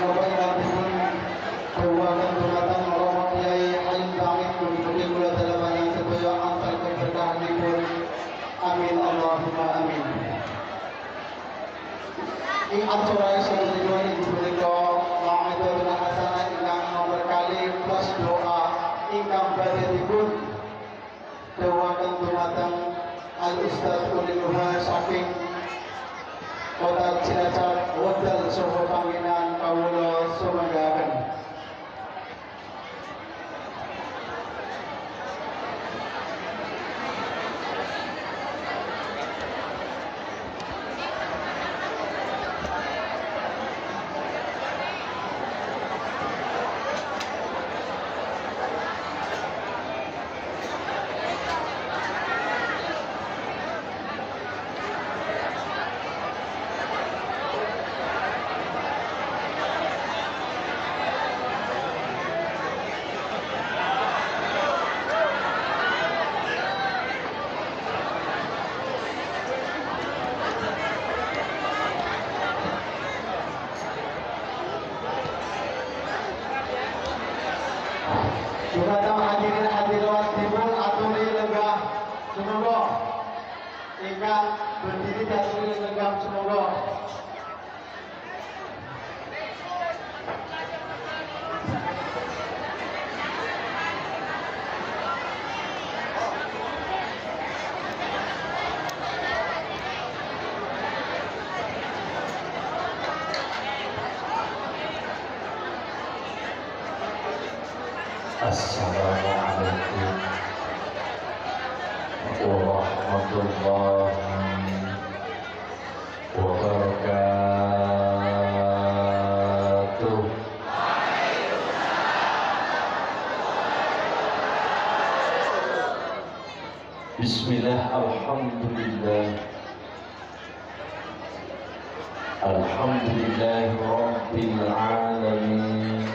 Bapak Ibu Keluarga Dumatang Romo Kiai Alim Bangit Mugi-mugi kula dalemanan sedaya angsal keberkahanipun. Amin Allahumma amin. Ing acara sedaya ibu punika ma'idul hasanah ingkang nomor kali plus doa ingkang badhe dipun dawuhaken dumateng Al Ustaz Ulinuha saking Kota Cilacap wekdal saha panggenan kawula sumanggaken. Dumateng hadirin hadirat dipun aturi lenggah sumangga. Ingkang berdiri daturi lenggah sumangga. Assalamualaikum warahmatullahi wabarakatuh. Bismillah, alhamdulillah, alhamdulillahi rabbil alamin.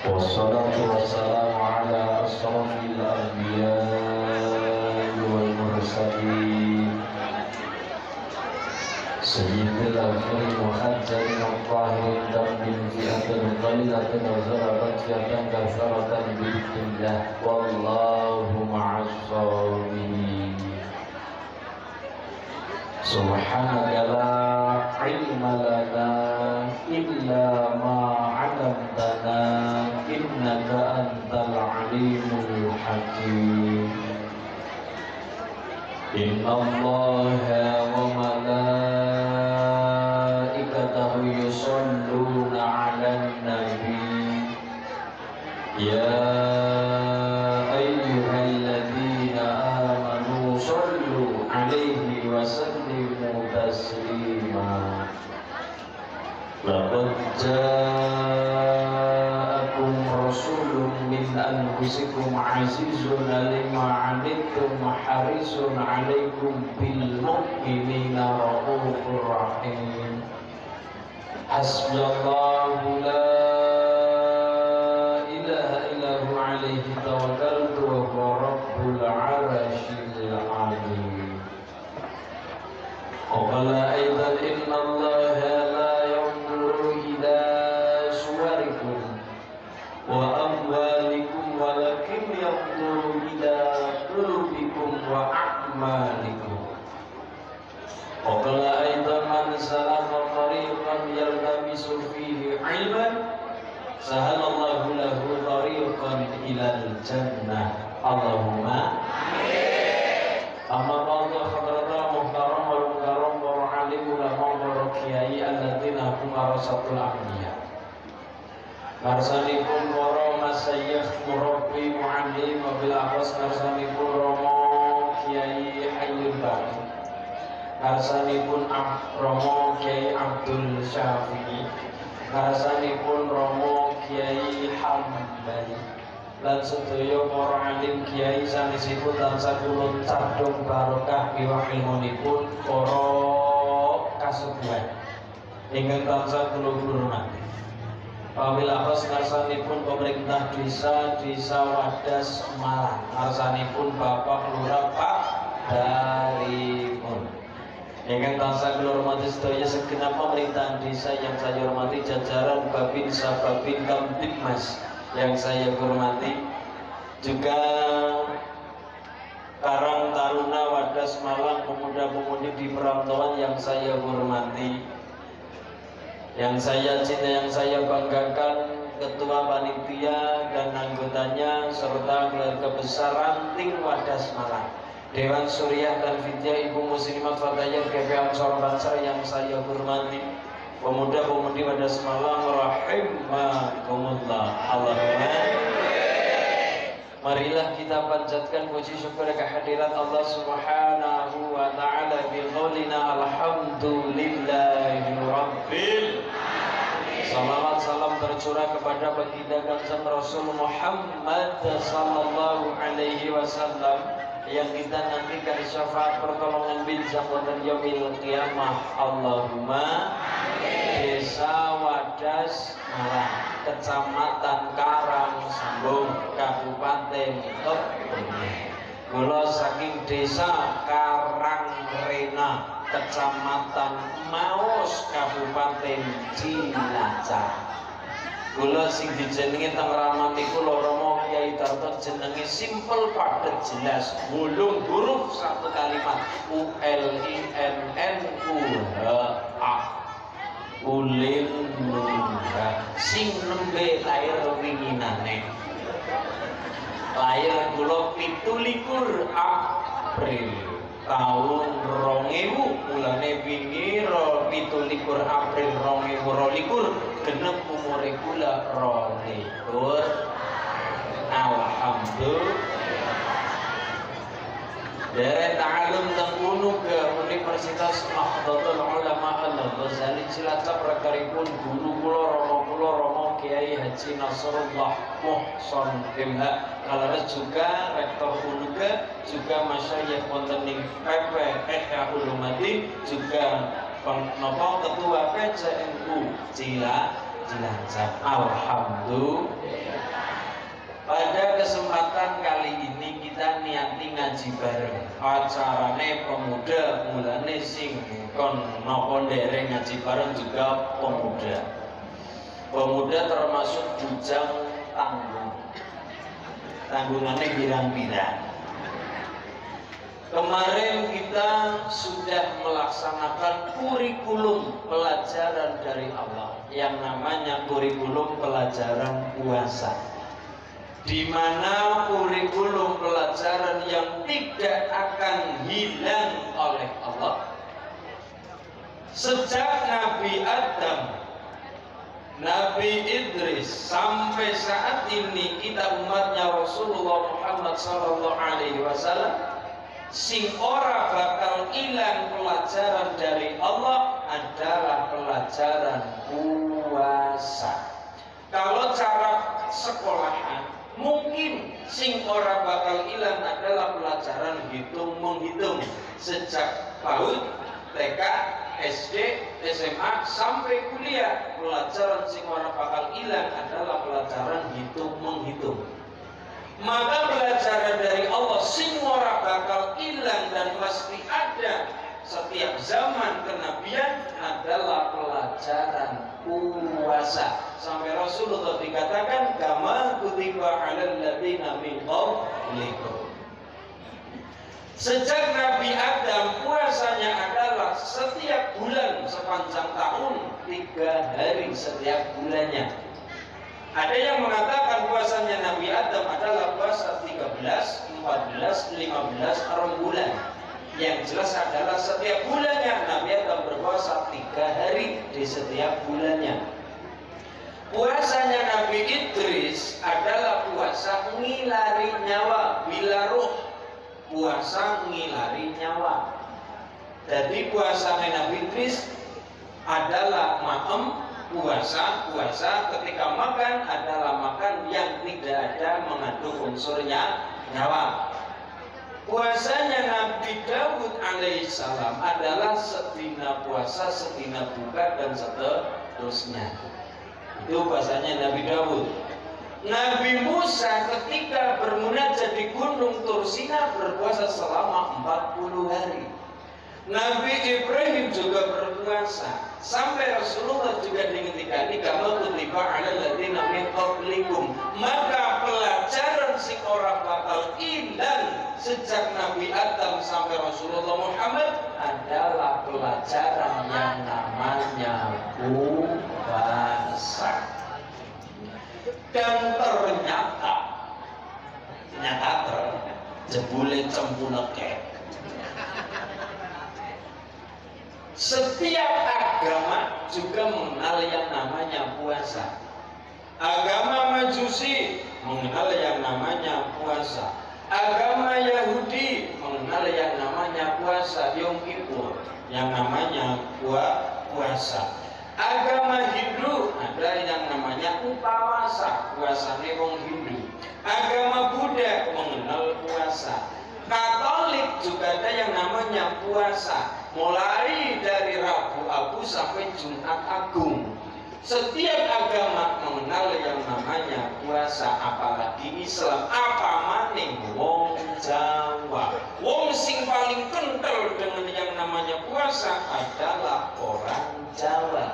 Wassalatu wassalamu ala asrafil anbiya'i wal mursalin sayyidil akhirin wa khadjarin wa tahirin dammin fi'atan qalilatin wa zarabat fi'atan kasaratan bi'idhnillah wallahu ma'as sabirin. Subhanaka la ilma lana illa ma 'allamtana innaka antal alimul hakim. Inna Allaha wa malaikatahu yusholluna 'alan nabi ya ayyuhalladzina amanu shollu 'alaihi wa sallimu taslima. Laqad ja'akum rasulun min anfusikum azizun 'alaihi anittum harisun 'alaikum bil mu'minina raufur rahim. Hasbunallahu la ilaha illa huwa 'alaihi tawakkaltu wa huwa rabbul 'arsyil 'azim. Qala aidan innallaha la yanzuru ila suwarikum wa amwalikum walakin yanzuru ila qulubikum wa a'malikum. Qala aidan man salaka tariqan yaltamisu fihi 'ilman sahalallahu lahu tariqan ilal jannah. Allahumma amin. Amma ba'du hadratul muhtaram wal mukarram wa alim ulama wa kiai alladzina hum warasatul anbiya. Karsanipun para masyayikh murabbi muallim wabil akhwas karsanipun Romo Kiai Hayyul Baqi. Karsanipun Romo Kiai Abdul Syafi'i. Karsanipun Romo Kiai Hambali. Lan sedaya para alim kiai sanesipun tansah kula cadhong barokah miwah ilmunipun para kasubuhan ingkang tansah kula hormati. Wabil akhwas karsanipun pemerintah desa Wadas Malang, karsanipun Bapak Lurah Pak Daripun. Ingkang tansah kula hormati sedaya segenap pemerintahan desa yang saya hormati, jajaran Babinsa Babin Kamtibmas yang saya hormati, juga Karang Taruna Wadas Malang, pemuda-pemudi di perantauan yang saya hormati, yang saya cinta, yang saya banggakan, Ketua Panitia dan anggotanya serta keluarga besar Ranting Wadas Malang, Dewan Suriah dan Fidya Ibu Muslimat Fatayat GP Ansor Bansar yang saya hormati, pemuda-pemudi Wadas Malang rahimakumullah. Allahumma marilah kita panjatkan puji syukur kehadirat Allah Subhanahu wa taala bi qaulina alhamdulillahi rabbil alamin. Salawat salam tercurah kepada baginda Kanjeng Rasul Muhammad sallallahu alaihi wasallam yang kita nantikan syafaat pertolongan bincang dan yaumil qiyamah. Allahumma Desa Wadas Malang, Kecamatan Karang Sambung, Kabupaten Tebet. Kula saking Desa Karangrena, Kecamatan Maus, Kabupaten Cilacap. Kula sing dijenengi teng Raman niku Romo Kyai Tarto, jenenge simpel padet jelas, mulung huruf satu kalimat ULINNUHA. Ulil Nuha sing nembe lair winginane. Lair kula 17 April tahun 2000, mulane wingi 17 April 2022 genep umure kula 22. Alhamdulillah. Dari ta'alum tengkunu ke Universitas Nahdlatul Ulama Al-Ghazali Cilacap, rekaripun guru kula Romo Kiai Haji Nasrullah Muhson MH, kalares juga rektor UNUGA, juga masyayikh wonten ing PP Ihya Ulumuddin, juga ketua PCNU Cilacap. Alhamdulillah. Pada kesempatan kali ini kita niati ngaji bareng. Acarane pemuda, mulane sing kon napa ndereng ngaji bareng juga pemuda. Pemuda termasuk bujang tanggung. Tanggungannya pirang-pirang. Kemarin kita sudah melaksanakan kurikulum pelajaran dari Allah yang namanya kurikulum pelajaran puasa, di mana kurikulum pelajaran yang tidak akan hilang oleh Allah sejak Nabi Adam, Nabi Idris sampai saat ini kita umatnya Rasulullah Muhammad SAW, sing ora bakal hilang pelajaran dari Allah adalah pelajaran puasa. Kalau cara sekolahan mungkin sing ora bakal hilang adalah pelajaran hitung menghitung sejak PAUD, TK, SD, SMA sampai kuliah. Pelajaran sing ora bakal hilang adalah pelajaran hitung menghitung. Maka pelajaran dari Allah sing ora bakal hilang dan pasti ada setiap zaman kenabian adalah pelajaran puasa. Sampai Rasulullah dikatakan kama kutiba 'alal ladzina min qablikum. Sejak Nabi Adam puasanya adalah setiap bulan sepanjang tahun 3 hari setiap bulannya. Ada yang mengatakan puasanya Nabi Adam adalah puasa 13, 14, 15 bulan. Yang jelas adalah setiap bulannya Nabi Adam berpuasa 3 hari di setiap bulannya. Puasanya Nabi Idris adalah puasa ngilari nyawa bila ruh, puasa ngilari nyawa. Jadi puasanya Nabi Idris adalah puasa ketika makan adalah makan yang tidak ada mengandung unsurnya nyawa. Puasanya Nabi Daud alaihissalam adalah sedina puasa, sedina buka dan seterusnya. Itu puasanya Nabi Daud. Nabi Musa ketika bermunajat di Gunung Tursina berpuasa selama 40 hari. Nabi Ibrahim juga berpuasa. Sampai Rasulullah juga diingatkan kama kutiba 'alal ladzina min qablikum. Maka pelajaran sing ora bakal ilang sejak Nabi Adam sampai Rasulullah Muhammad adalah pelajaran yang namanya puasa. Dan ternyata jebule cempuleke. Setiap agama juga mengenal yang namanya puasa. Agama Majusi mengenal yang namanya puasa. Agama Yahudi mengenal yang namanya puasa Yom Kippur, yang namanya puasa. Agama Hindu ada yang namanya upawasa, puasane wong Hindu. Agama Buddha mengenal puasa. Katolik juga ada yang namanya puasa, mulai dari Rabu Abu sampai Jumat Agung. Setiap agama mengenal yang namanya puasa, apalagi Islam. Apa maning wong Jawa. Wong sing paling kental dengan yang namanya puasa adalah orang Jawa.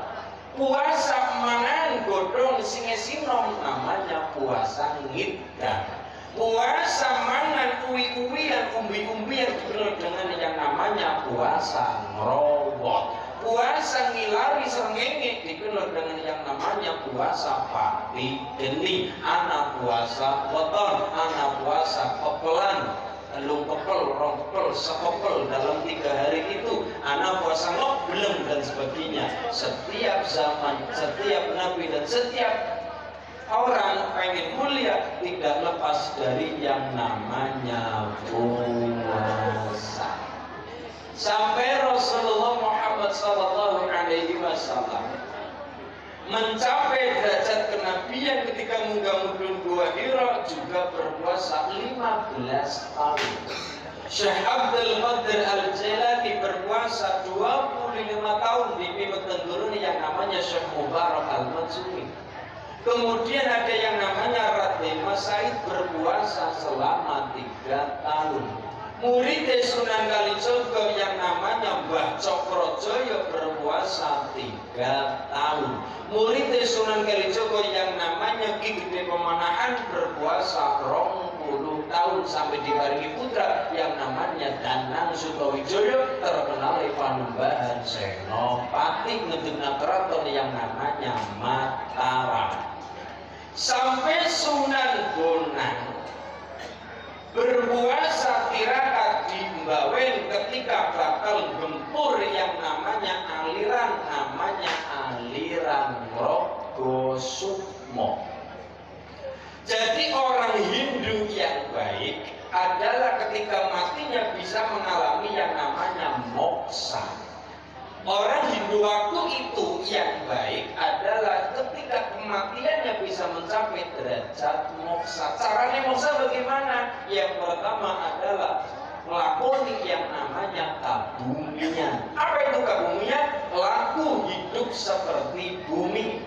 Puasa mangan godhong sing sinom namanya puasa ngidang. Puasa mangan uwi-uwian, umbi-umbian dikenal dengan yang namanya puasa ngerowot. Puasa ngilari srengenge dikenal dengan yang namanya puasa pati geni. Ana puasa weton, ana puasa pepelan, telung pepel, rong pepel, sepepel dalam 3 hari itu. Ana puasa ngobleng dan sebagainya. Setiap zaman, setiap nabi dan setiap orang pengen mulia tidak lepas dari yang namanya puasa. Sampai Rasulullah Muhammad SAW mencapai derajat kenabian ketika munggah mudun Gua Hira juga berpuasa 15 tahun. Syekh Abdul Qadir Al-Jailani berpuasa 25 tahun di pimpin guru yang namanya Syekh Mubarak Al-Mansuri. Kemudian ada yang namanya Raden Mas Said berpuasa selama 3 tahun. Murid Sunan Kalijogo yang namanya Mbah Cokrojoyo berpuasa 3 tahun. Murid Sunan Kalijogo yang namanya Ki Gede Pemanahan berpuasa 20 tahun sampai diparingi putra yang namanya Danang Sukawijoyo terkenal Panembahan Senopati ngedena keraton yang namanya Mataram. Sampai Sunan Bonang berpuasa tirakat di Mbawen ketika bakal gempur yang namanya aliran Rogosukmo. Jadi orang Hindu yang baik adalah ketika matinya bisa mengalami yang namanya moksa. Orang Hindu waktu itu yang baik adalah ketika kematiannya bisa mencapai derajat moksa. Caranya moksa bagaimana? Yang pertama adalah melakoni yang namanya kabumian. Apa itu kabumian? Laku hidup seperti bumi.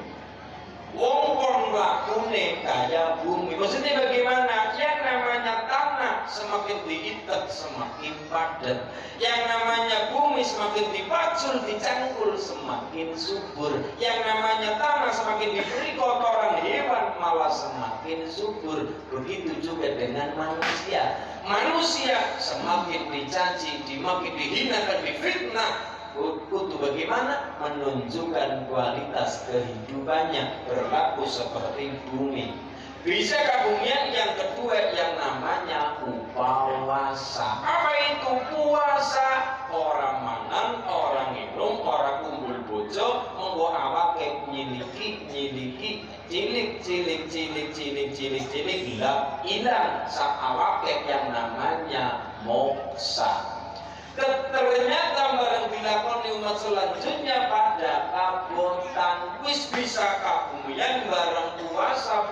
Wong kon lakune kaya bumi. Maksudnya bagaimana? Yang namanya tanah semakin diikat semakin padat. Yang namanya bumi semakin dipacul, dicangkul semakin subur. Yang namanya tanah semakin diberi kotoran hewan malah semakin subur. Begitu juga dengan manusia. Manusia semakin dicaci, semakin dihinakan, difitnah. Kudu bagaimana? Menunjukkan kualitas kehidupannya berlaku seperti bumi. Bisa kabumian yang kedua yang namanya upawasa. Apa itu puasa? Orang mangan, orang minum, orang kumpul bojo, monggo awake nyiliki, cilik, hilang sak awake yang namanya moksa. Ternyata barang dilakoni umat selanjutnya pada kabotan wis bisa kabumian barang puasa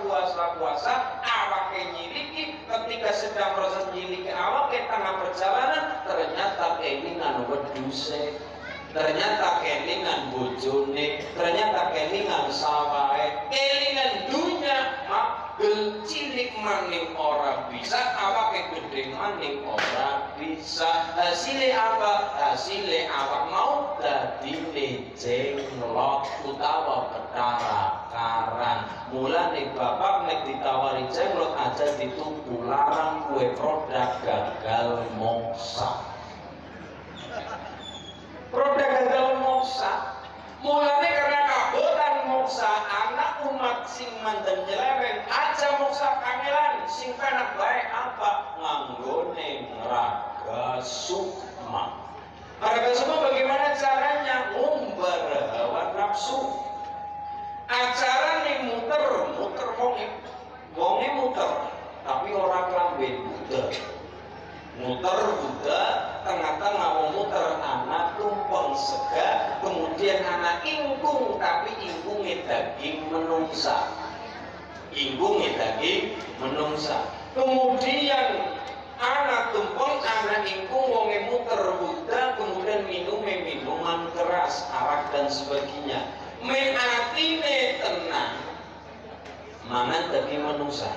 awake nyiliki ketika sedang proses nyiliki awake tengah perjalanan ternyata kelingan weduse, ternyata kelingan bojone, ternyata kelingan sawahe, kelingan dunya magel cilik maning ora bisa, awake gede maning ora bisa. Hasilnya apa? Hasilnya awak mau dadine jenglot utawa Bathara Karang. Mulane bapak nek ditawari jenglot aja dituku, larang kue produk gagal moksa. Produk gagal moksa. Mulane karena kabotan moksa anak umat sing mandeng nyeleweng aja moksa kangelan sing penak bae apa nganggone raga sukma. Raga sukma bagaimana caranya? Ngumbar hawa nafsu. Acara nih muter wonge muter tapi orang klambe muter. Muter Buddha, tengah-tengah wong muter anak tumpeng sega, kemudian anak ingkung tapi ingkungnya daging menungsa. Ingkungnya daging menungsa. Kemudian anak tumpeng, anak ingkung wonge muter Buddha, kemudian minumnya minuman keras, arak dan sebagainya. Men atine tenang, mangan daging menungsa.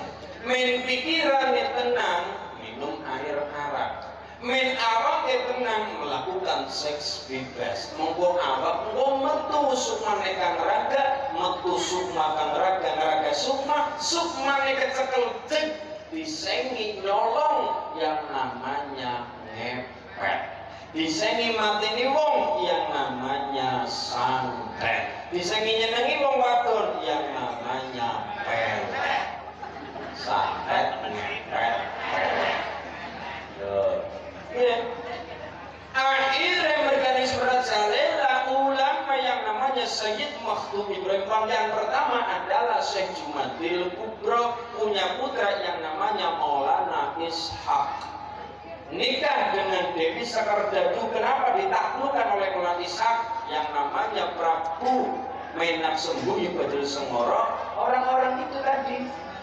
Men pikirannya tenang, minum air arak. Men awak tenang melakukan seks bebas. Monggo awak monggo metu sukma kang raga, metu sukma kang raga, raga sukma kecekel cek disengi nyolong yang namanya ngepet. Disengi mateni wong yang namanya santet. Disengi nyenengi wong wadon yang namanya pelet. Santet ngepet pelet. Akhirnya mekanisme rajalela ulama yang namanya Sayyid Makhdum Ibrahim yang pertama adalah Syekh Jumadil Kubro punya putra yang namanya Maulana Ishaq. Nikah dengan Dewi Sakardadu. Kenapa ditaklukkan oleh Maulana Ishaq yang namanya Prabu Menak Sembunyi Badul Sengoro? Orang-orang itu tadi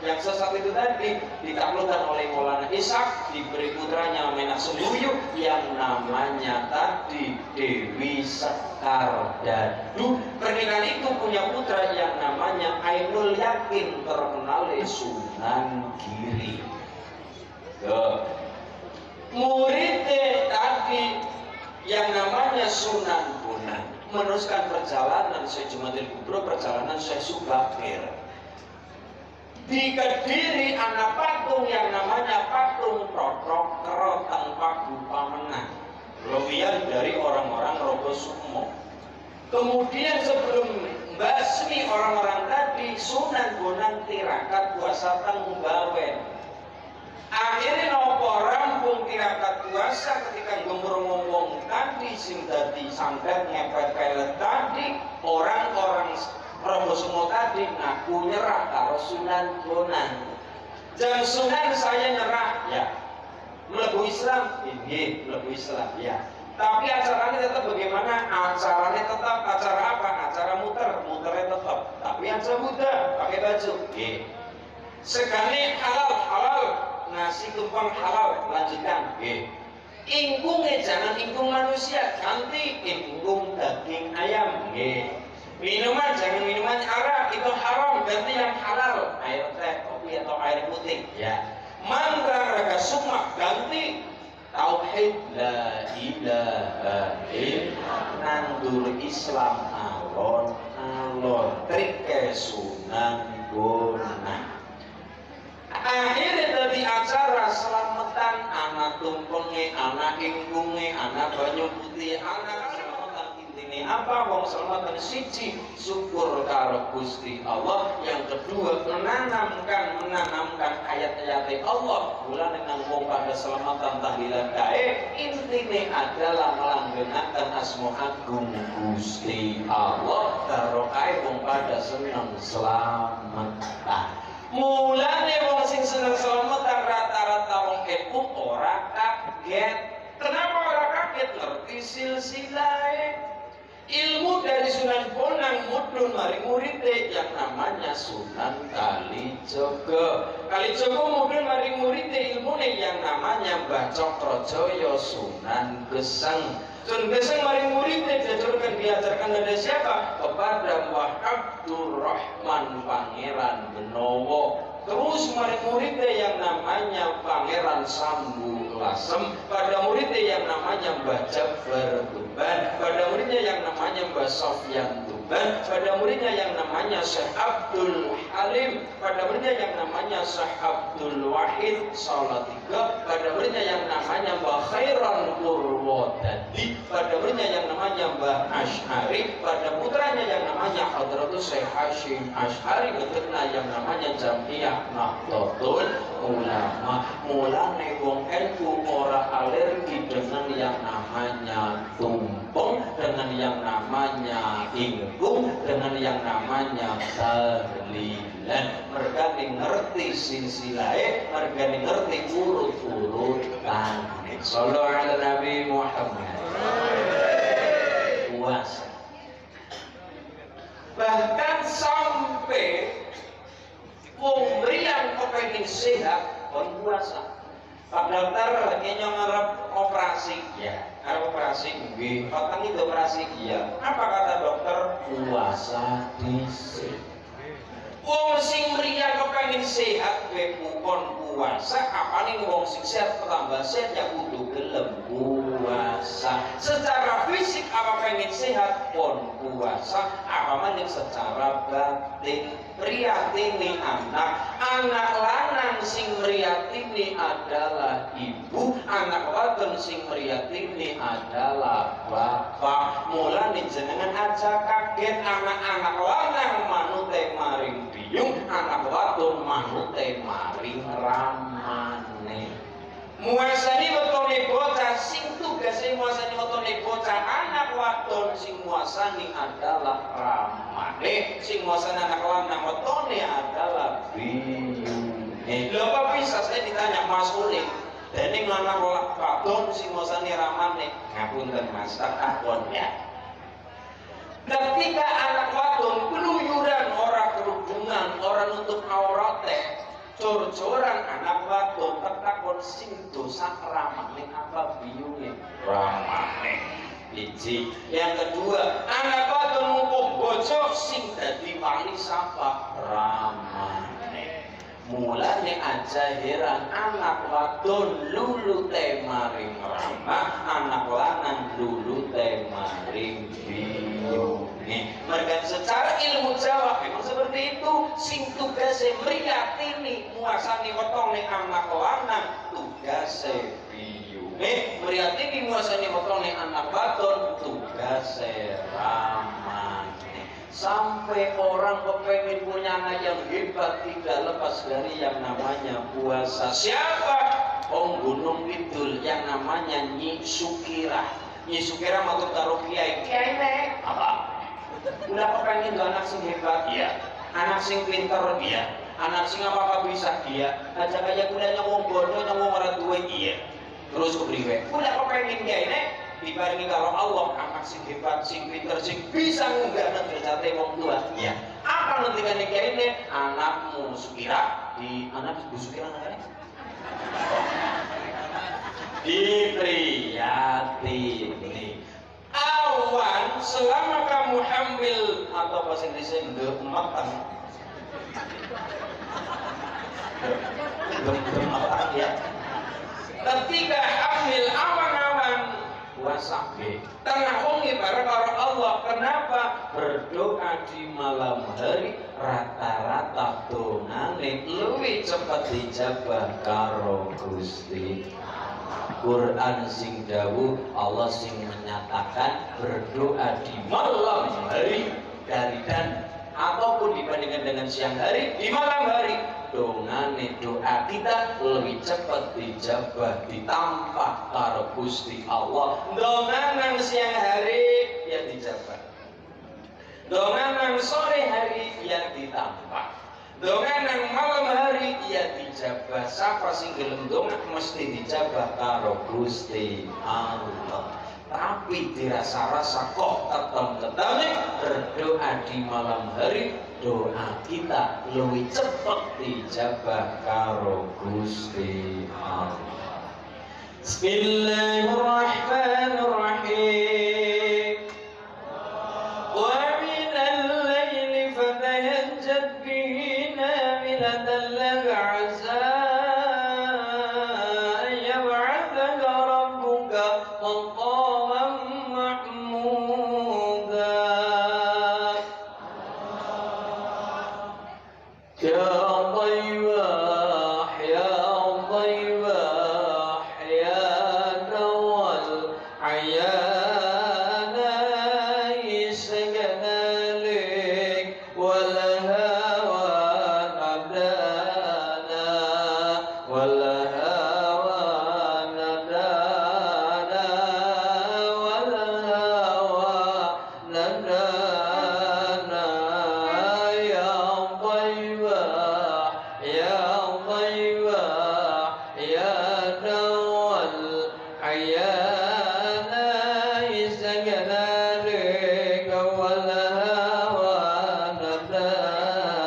yang sesat itu tadi ditaklukkan oleh Maulana Ishaq, diberi putranya Menak Sembunyi yang namanya tadi Dewi Sekardadu. Pernikahan itu punya putra yang namanya Ainul Yakin, terkenal Sunan Giri. Muridnya tadi yang namanya Sunan Bonang meneruskan perjalanan Syekh Jumadil Kubro, perjalanan Syekh Subakir. Di Kediri anak patung yang namanya patung Totrok Kerotang Pagu Pamenang, lobian dari orang-orang Rogo Sukmo. Kemudian sebelum basmi orang-orang tadi, Sunan Bonang tirakat puasa Tangbawen. Akhirnya nopo rampung tirakat puasa ketika ngomong tadi sing dadi santet ngepet pelet tadi, orang-orang Rogo Sukmo tadi ngaku nyerah karo Sunan Bonang. Jam Sunan saya nyerah ya. Mlebu Islam, ini mlebu Islam ya. Tapi acaranya tetap bagaimana? Acaranya tetap acara apa? Acara muternya tetap. Tapi aja Buddha pakai baju. Segane halal, nasi tumpeng halal, lanjutkan. Ingkungnya jangan ingkung manusia, ganti ingkung daging ayam. Minuman jangan minuman arak, itu haram, ganti yang halal, air teh, kopi atau air putih. Ya. Mantra raga sukma ganti tauhid la ilaha illallah, nandur Islam alon trike Sunan Bonang. Akhirnya dari acara selamatan anak tumpenge, anak ingkunge, anak banyu putih, anak selamatan intine apa? Wong selamatan siji syukur karo Gusti Allah. Yang kedua menanamkan ayat-ayat Allah. Mulane nang wong pada selamatan tahlilan kae intine adalah melanggengaken asma agung Gusti Allah. Karo kae wong pada seneng selamatan. Mulane wong sing seneng selamatan rata-rata wong itu ora kaget. Kenapa ora kaget? Ngerti silsilahe. Ilmu dari Sunan Bonang mudhun maring muridé yang namanya Sunan Kalijaga. Kalijaga mudhun maring muridé ilmune yang namanya Mbah Cokrojoyo Sunan Geseng. Sunan Geseng maring muridé diajarkan dari siapa? Kepada Wahab Abdurrahman Pangeran Benowo. Terus murid-muridnya yang namanya Pangeran Sambu Lasem, pada muridnya yang namanya Mbah Jafar Tuban, pada muridnya yang namanya Mbah Sofyan Tuban, pada muridnya yang namanya Syekh Abdul Halim, pada muridnya yang namanya Syekh Abdul Wahid Salatiga, pada muridnya yang namanya Mbah Khairan Purwodadi, pada muridnya yang namanya Mbah Asy'ari, pada putranya yang namanya Hadratus Syekh Hashim Asy'ari, bentuknya yang namanya Jamiah Nahdlatul Ulama. Mulane wong NU ora alergi dengan yang namanya tumpeng, dengan yang namanya ingkung, dengan yang namanya tahlilan. Mereka ngerti silsilahe, mereka ngerti urut-urutan. Sallallahu ala Nabi Muhammad. Puasa. Bahkan sampai wong mriyang kepengin sehat kon puasa. Pak dokter kayaknya ngarep operasi ya. Ngarep operasi nggih. Patang itu operasi iya. Apa kata dokter? Puasa dhisik. Wong sing mriyang kepengin sehat kowe kon puasa, apane wong sing sehat tambah sehat ya kudu gelem puasa. Secara fisik apa pengen sehat kon puasa, apa maning secara batin. Priyatini anak lanang sing mriyatini adalah ibu, anak wadon sing mriyatini adalah bapak. Mulane jenengan aja kaget anak-anak lanang manute maring biyung, anak wadon manute maring ramane. Muasani wetone bocah sing tugase muasani wetone bocah anak wadon sing muasani adalah ramane, sing muasani anak lanang wetone adalah biyunge. Lha apa bisa saya ditanya Mas Uling, dening anak wadon sing muasani ramane, ngapunten Mas tak akon ya. Ketika anak wadon keluyuran ora kerudungan, ora nutup aurate, cor-coran anak wadon tetakon sing dosa ramane apa biyunge? Ramane. Biji. Yang kedua, anak wadon ngumpul bojo sing dadi wali sapa? Ramane. Mulane aja heran anak wadon lulu maring rama, anak lanang lulu maring biyunge. Mereka secara ilmu Jawa memang seperti itu. Sing tugase mriyatini muasani wetone anak lanang tugase biyunge, mriyatini muasani wetone anak wadon tugase ramane. Sampai orang kepengen punya anak yang hebat tidak lepas dari yang namanya puasa. Siapa? Gunung Kidul yang namanya Nyi Sukirah. Nyi Sukirah matur karo kiai. Kiai nek apa? Udah kepengen anak sing hebat? Iya. Anak sing pinter? Iya. Anak sing apa-apa bisa? Iya. Aja kaya kudanya wong bodoh yang wong ora duwe? Iya. Terus kepriwe? Udah kepengen kiai nek? Dibarengi karo Allah anak sing hebat, sing pinter, sing bisa ngunggahna derajate wong tua. Ya. Apa ngendikane kiai ini? Anakmu Sukirah di anak Bu Sukirah namanya? Dipriyatini. Awan selama kamu hamil atau bahasa Inggrisnya matang. Matang ya. Ketika hamil awan-awan puasa tengah wengi bareng karo Allah. Kenapa? Berdoa di malam hari rata-rata dongane luwih cepet dijabah karo Gusti. Quran sing dawuh, Allah sing menyatakan berdoa di malam hari dan ataupun dibandingkan dengan siang hari, di malam hari dongane doa kita lebih cepat dijabah ditampa karo Gusti Allah. Donganan siang hari yang dijabah, donganan sore hari yang ditampa, donganan malam hari yang dijabah. Siapa sing gelem dongak mesti dijabah karo Gusti Allah. Tapi dirasa-rasa kok ketem-keteme berdoa di malam hari, doa kita lebih cepat dijabah karo Gusti Allah. Bismillahirrahmanirrahim. Wa minal laili جده نافلة لك عسى أن يبعثك ربك مقاما محمودا يا ضيواح يا ضيواح يا نوى العيان سكن لك والهوى ندانا والهوى ندانا والهوى ندانا يا ضيواح يا ضيواح يا نوى العيان سكن لك والهوى ندانا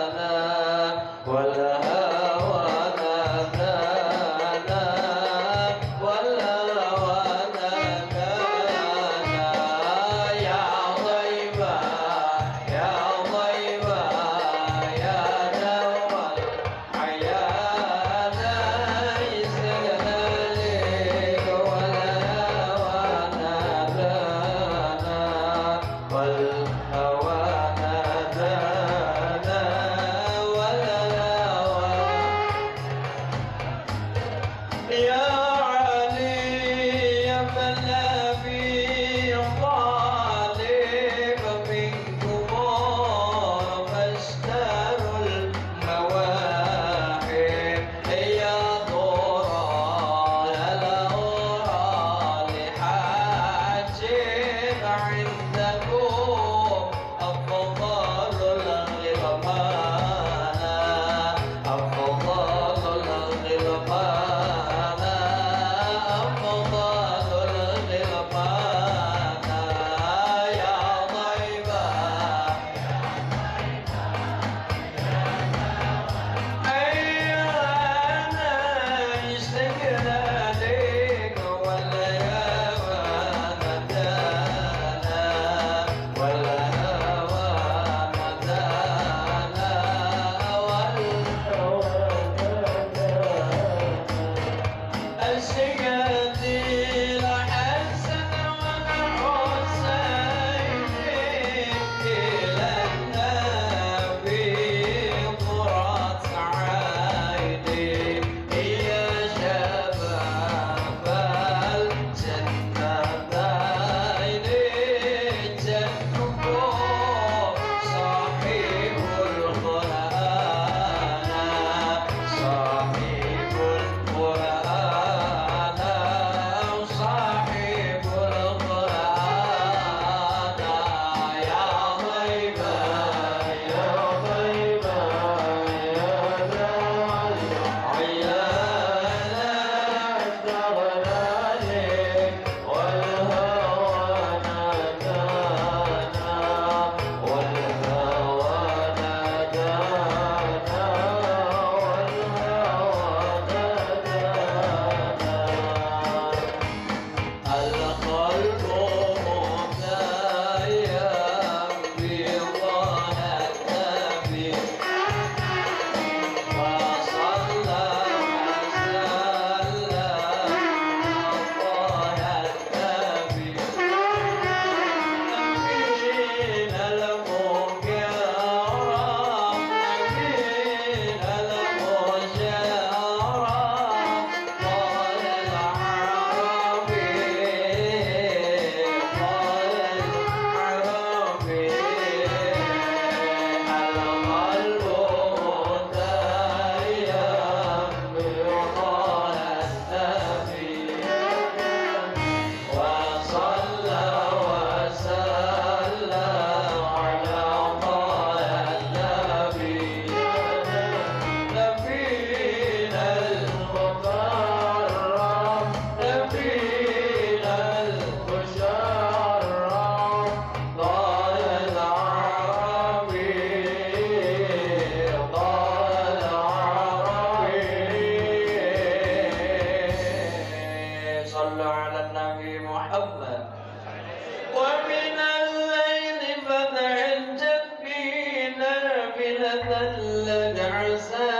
نافلة لك عسى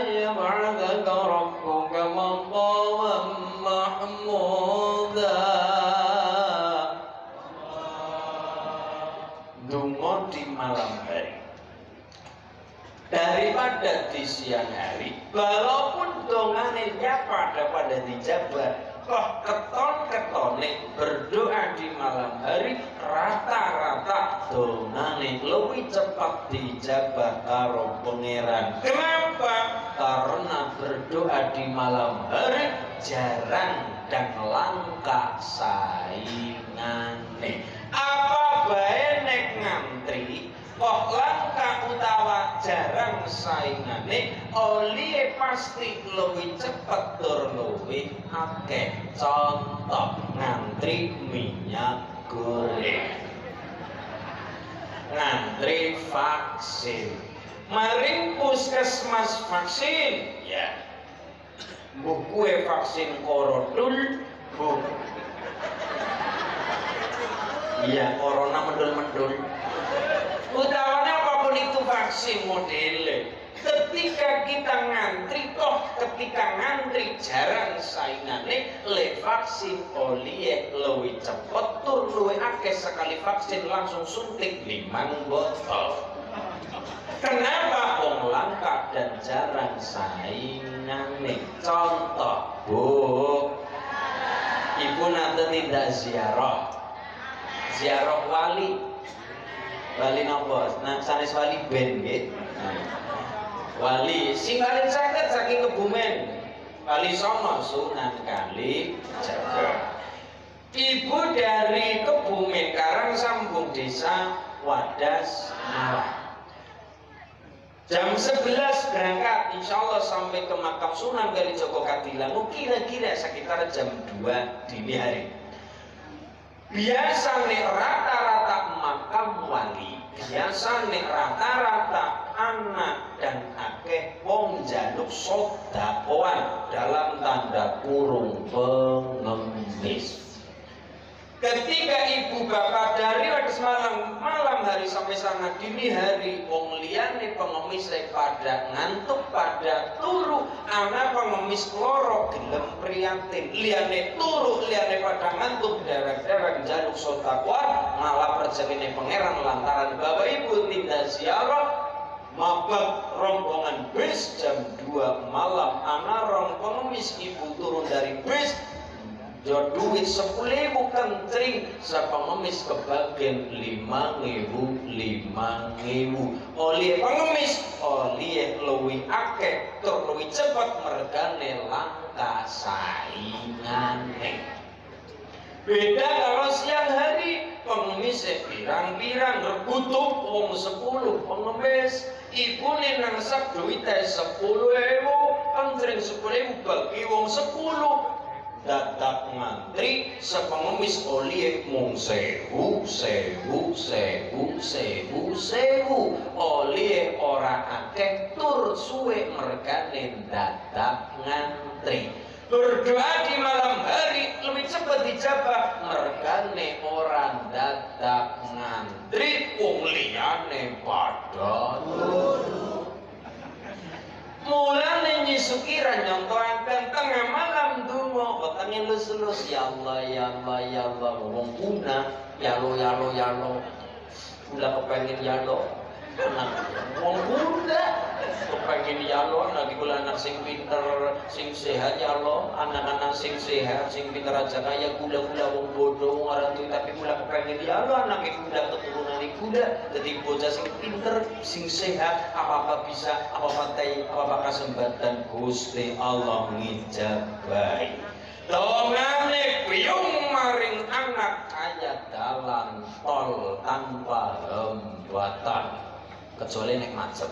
يبعثك ربك مقاما محمودا. Dungo di malam hari daripada di siang hari, walaupun dongannya pada dijabah, kok keton-ketone berdoa di malam hari rata-rata dongane lebih cepat dijabah karo pangeran. Kenapa? Karena berdoa di malam hari jarang dan langka saingane. Apa bae nek ngantri kok langka utawa jarang saingane, oleh pasti lebih cepet tur luwih akeh. Contoh ngantri minyak goreng, ngantri vaksin, maring puskesmas vaksin ya, buku vaksin korodul bu, iya corona mendul-mendul. Utawana apapun itu vaksin modelnya, ketika kita ngantri, ketika ngantri jarang saingane, le vaksin oleh lebih cepet tur luwih akeh sekali vaksin langsung suntik 5 botol. Kenapa? Wong langka dan jarang saingane. Contoh, Bu, Ibu nanti tidak ziarah wali. Wali nopo? Nah, sanes wali ben nggih. Wali sing paling saged saking Kebumen. Wali Songo Sunan Kalijaga. Ibu dari Kebumen Karang Sambung Desa Wadas Malang. Jam 11 berangkat, insya Allah sampai ke makam Sunan Kalijaga Kadilangu kira-kira sekitar jam 2 dini hari. Biasa nih rata-rata makam wali, biasa nih rata-rata anak dan akeh wong jaluk sodakoan dalam tanda kurung pengemis. Ketika ibu bapak dari Wadas malam hari sampai sana dini hari, wong liyane pengemis pada ngantuk pada turu, anak pengemis loro gelem prihatin, liyane turu liyane pada ngantuk derek-derek jaluk sodakoan malah rezekine pangeran lantaran bapak ibu tidak ziarah. Mabak rombongan bis jam 2 malam, anak rong pengemis ibu turun dari bis, jo duit 10.000 kencring, sapengemis kebagian 5.000. Oleh pengemis, oleh luwih akeh, tur luwih cepet mergane langka saingane. Beda kalau siang hari, pengemis pirang-pirang rebutuh wong 10 pengemis, ibu nang sak duite 10.000, kencring 10.000 bagi wong 10. Dadak ngantri sepengemis oleh mung 1.000, oleh ora akeh tur suwe mergane dadak ngantri. Berdoa di malam hari lebih cepat dijabah mergane orang dadak ngantri, wong liyane padha turu. Mulane nyisukiran nyontohaken tengah malam donga wetenge lus-lus, ya Allah ya Allah ya Allah, wong kuna ya lo kula kepengin ya lo anak wong kuna kepengin ya lo anak kula anak sing pinter sing sehat ya lo, anak-anak sing sehat sing pinter aja kaya kula wong bodoh wong ora duwe, tapi kula kepengin ya lo anak kula keturunan kula dadi bocah sing pinter sing sehat, apa-apa bisa, apa-apa tai, apa-apa kesempatan Gusti Allah ngijabahi. Dongane piyung maring anak kaya dalan tol tanpa hambatan, kecuali nek macet.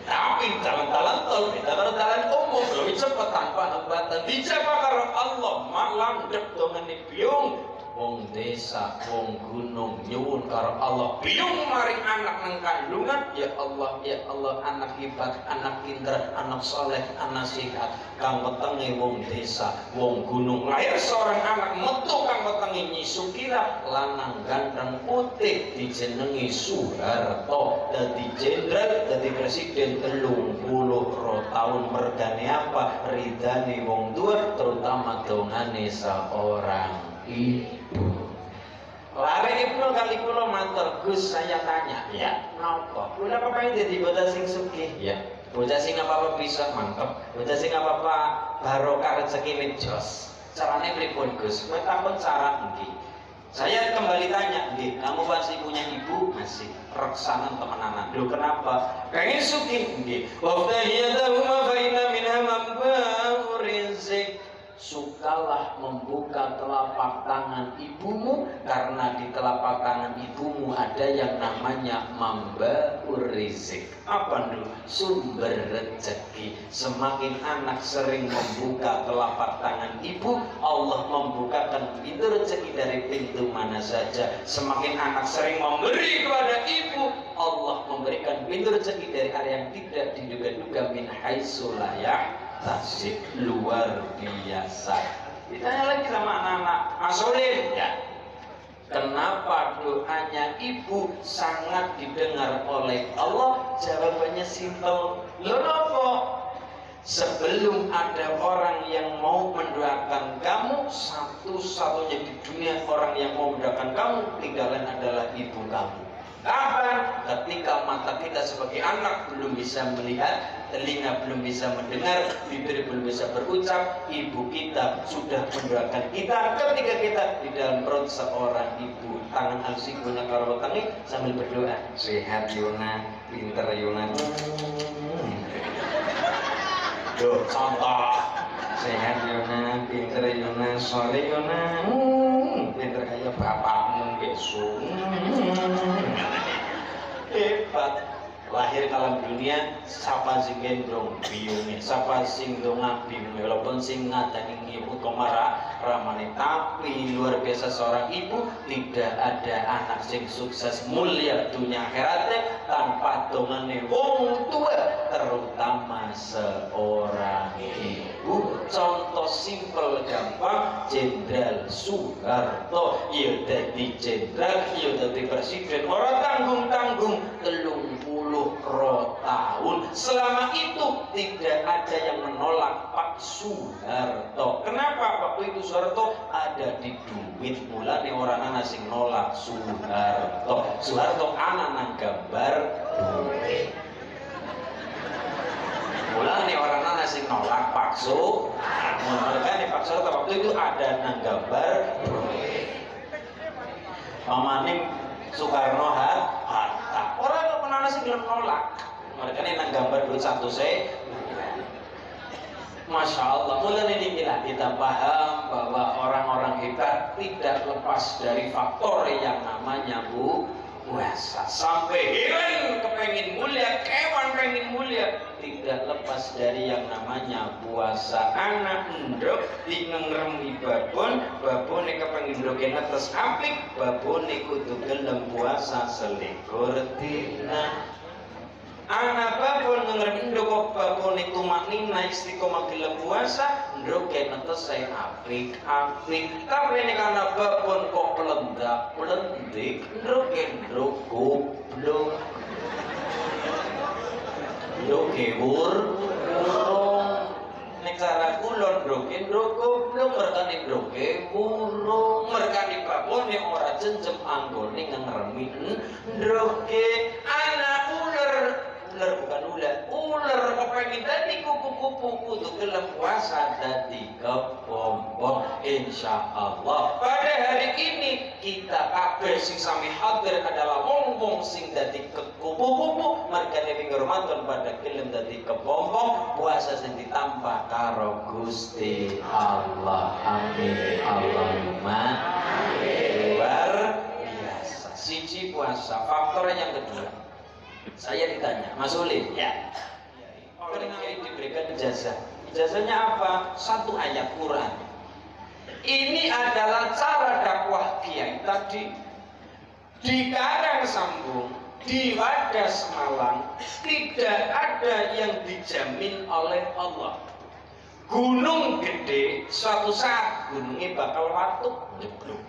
Tapi dalan-dalan tol beda karo dalan umum, lebih cepat tanpa hambatan. Dijabah karo Allah malam dek dongane piyung wong desa, wong gunung nyuwun karo Allah biung maring anak nang kandungan. Ya Allah anak hebat, anak pinter, anak soleh, anak sehat. Kang wetenge wong desa, wong gunung lahir seorang anak metu kang wetenge nyisukira lanang ganteng putih dijenengi Soeharto dadi jenderal, dadi presiden 30 tahun. Mergane apa? Ridane wong tua, terutama dongane seorang ibu. Lari Ibnu kali kula matur, Gus saya tanya, ya napa? Kula kepengen dadi bocah sing sugih, ya. Bocah sing apa-apa bisa mantep, bocah sing apa-apa barokah rezekine jos. Carane pripun Gus? Kowe takon cara nggih. Saya kembali tanya, nggih, kamu masih punya ibu? Masih. Reksanan temenanan. Loh kenapa? Pengen sugih nggih. Wa fayyadahuma fa inna minha mamba'u rizq. Sukalah membuka telapak tangan ibumu, karena di telapak tangan ibumu ada yang namanya mamba'ur rizq. Apa dulu? Sumber rezeki. Semakin anak sering membuka telapak tangan ibu, Allah membukakan pintu rezeki dari pintu mana saja. Semakin anak sering memberi kepada ibu, Allah memberikan pintu rezeki dari area yang tidak diduga-duga, min haitsu la yahtasib. Luar biasa. Ditanya lagi sama anak-anak Asolin, ya, kenapa doanya ibu sangat didengar oleh Allah? Jawabannya simpel. Loh apa? Sebelum ada orang yang mau mendoakan kamu, satu-satunya di dunia orang yang mau mendoakan kamu tidak lain adalah ibu kamu. Kapan? Ketika mata kita sebagai anak belum bisa melihat, telinga belum bisa mendengar, bibir belum bisa berucap, ibu kita sudah mendoakan kita. Ketika kita di dalam perut seorang ibu, tangan alsi guna karo tangi sambil berdoa, sehat Yona, pinter Yona. Duh, contoh, sehat Yona, pinter Yona, sore Yona, pinter kayak bapakmu besok. Hebat. Lahir dalam dunia, siapa sing gendong biungnya, siapa sing dongak biungnya, walaupun sing ngadani ibu komara ramane, tapi luar biasa seorang ibu. Tidak ada anak sing sukses mulia dunia akhiratnya tanpa dongane wong tua, terutama seorang ibu. Contoh simpel gampang, Jenderal Soeharto ya dadi jenderal, ya dadi presiden, orang tanggung-tanggung 30 tahun. Selama itu tidak ada yang menolak Pak Soeharto. Kenapa? Waktu itu Soeharto ada di duit, mulane orang ana sing nolak Soeharto. Soeharto ana nang gambar duit, mulane orang ana sing nolak Pak Soeharto. Makanya Pak Soeharto waktu itu ada nang gambar duit. Pamaning Soekarno Hatta. Orang pernah sih belum nolak. Mereka ini nang gambar duit satu saya. Masya Allah. Mulai ini kita paham bahwa orang-orang hebat tidak lepas dari faktor yang namanya puasa. Sampai hewan kepengen mulia, kewan pengen mulia, tidak lepas dari yang namanya puasa. Anak ndok dinengremi babon, babone kepengen ndoke netes apik, babone kudu gelem puasa selikur dina. Anak babon ngengremi ndok babone tumaknina istiqomah gelem puasa, ndoke netes saya apik-apik. Tapi nek anak babon kok pelendak-pelendik, ndoke ndok goblok. Ndoke urung. Nek cara kula ndoke ndok goblok, merkane ndoke urung. Merkane babone ora jencem anggone ngengremi ndoke. Anak ular bukan ular kepengen dadi kupu-kupu kudu gelem puasa dadi kepompong insyaallah. Pada hari ini kita kabeh sing sami hadir adalah wong-wong sing dadi kupu-kupu, mergane ing Ramadan pada gelem dadi kepompong, puasa sing ditampa karo Gusti Allah. Amin Allahumma amin. Luar biasa. Siji puasa. Faktor yang kedua, saya ditanya, Mas Ulin, ya, orang yang diberikan ijazah. Ijazahnya apa? Satu ayat Quran. Ini adalah cara dakwah kiai tadi. Di Karang Sambung, di Wadas Malang, tidak ada yang dijamin oleh Allah. Gunung gede, suatu saat gunungnya bakal watuk jeblok.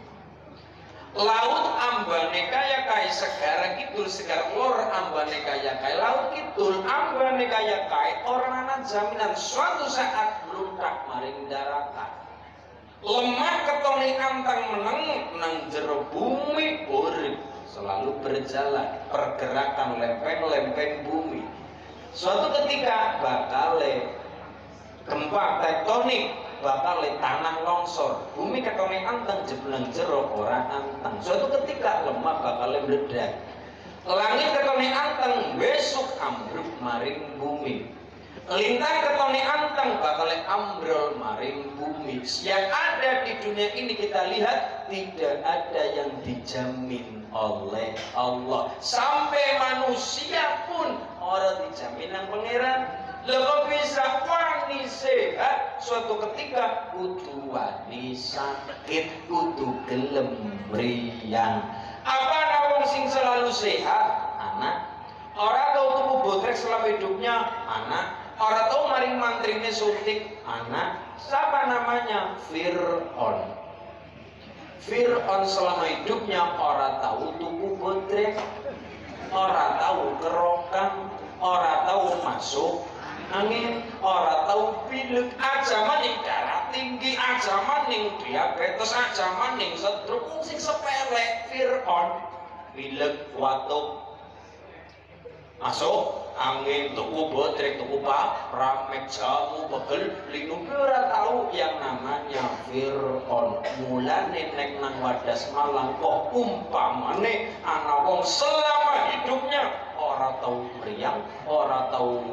Laut ambane kaya kai segara kidul segara lor ambane kaya kai laut kidul ambane kaya kai orang ana jaminan suatu saat luntak maring daratan. Lemah ketone antang meneng nang jero bumi urip selalu berjalan pergerakan lempeng-lempeng bumi. Suatu ketika bakal gempa tektonik, bakal tanah longsor, bumi ketone anteng jeblang jero ora anteng. Suatu ketika lemah bakal meledak, langit ketone anteng besok ambruk maring bumi. Lintang ketone anteng bakal ambrol maring bumi. Yang ada di dunia ini kita lihat tidak ada yang dijamin oleh Allah. Sampai manusia pun orang dijamin yang pangeran. Lebih bisa wani sehat suatu ketika kudu wani sakit, kudu gelem mriyang. Apa nawang sing selalu sehat? Anak. Orang tahu tuku botrek selama hidupnya? Anak. Orang tahu maring mantrinya suntik? Anak. Siapa namanya? Fir'aun. Fir'aun selama hidupnya orang tahu tuku botrek, orang tahu kerokan, orang tahu masuk angin, orang tahu pilek, aja maning darah tinggi, aja maning diabetes, aja maning stroke, sing sepele. Fir'aun pilek watuk masuk angin, tuku botrek, tuku ramek, jamu, begel, linu, ora tahu yang namanya Fir'aun. Mulane nek nang Wadas Malang kok umpamane ana wong selama hidupnya ora tahu mriyang, ora tahu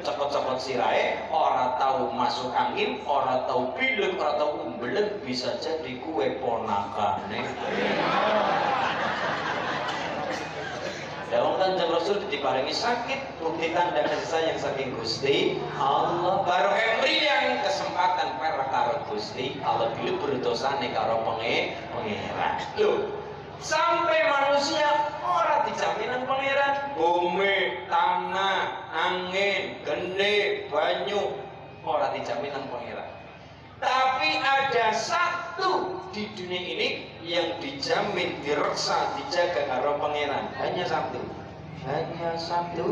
cepet-cepet sirahe, ora tahu masuk angin, ora tahu pilek, ora tahu umbelen, bisa jadi kue ponakane. Dalam Kanjeng Rasul diparingi sakit, bukti tanda kasih sayang saking Gusti Allah. Baru yang kesempatan perkara Gusti Allah dulu berdosane karo pangeran. Loh, sampai manusia orang dijaminan pangeran. Bumi, tanah, angin, gede, banyu, orang dijaminan pangeran. Tapi ada satu di dunia ini yang dijamin, direksa, dijaga karo pangeran. Hanya satu. Hanya satu.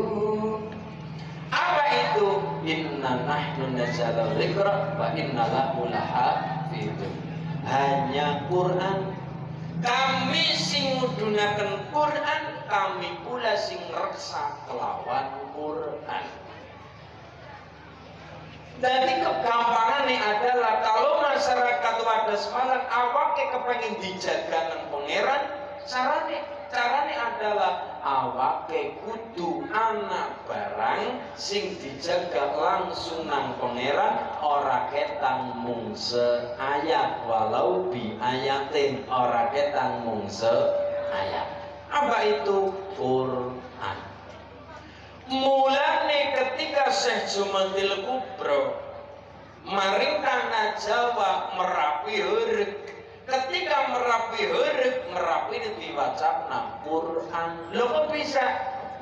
Apa itu? Inna nahnu nazzalna dzikra wa inna lahu lahafidun. Hanya Quran. Kami sing ngudhunaken Quran, kami pula sing reksa kelawan Quran. Jadi kegampangannya adalah kalau masyarakat Wadas Malang awake kepengen dijaga nang pangeran, carane adalah awake kudu ana barang sing dijaga langsung nang pangeran, ora ketang mung seayat walau bi ayatin, ora ketang mung seayat. Apa itu? Quran. Mulane ketika Syekh Jumatil Kubro maring tanah Jawa Merapi huruf, ketika Merapi huruf, Merapi diwacana Quran. Lho kok bisa?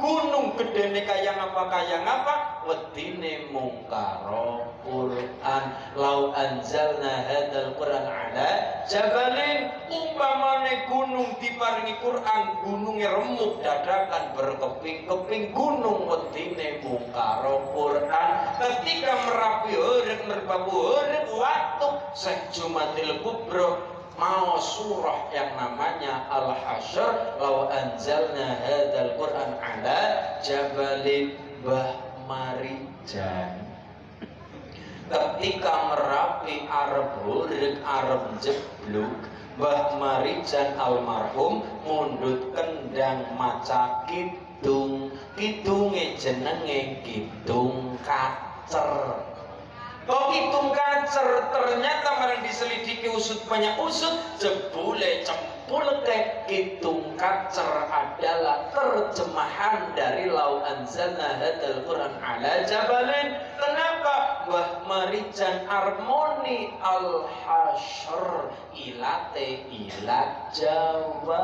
Gunung gedene kaya ngapa wedine mung karo Quran. Lau anzalna hadzal Quran ala jabalin, umpamane gunung diparingi Quran, gunungnya remuk dadakan berkeping-keping, gunung wedine mung karo Quran. Ketika Merapi urip merbabu urip waktu Syekh Jumatil Kubro mau surah yang namanya Al-Hasyr, lau anzalna hadzal Quran ala jabalin Bahmarijan. Ketika Merapi arep urip arep jebluk, Mbah Marijan almarhum mundhut kendang maca kidung, kidunge jenenge Kidung Kacer. Kok Kidung Kacer? Ternyata marang diselidiki usut banyak usut, jebule cempulke Kidung Kacer adalah terjemahan dari lau anzalna hadzal Quran ala jabalin. Kenapa? Mbah Marijan Armoni Al-Hasyr ilate ilat Jawa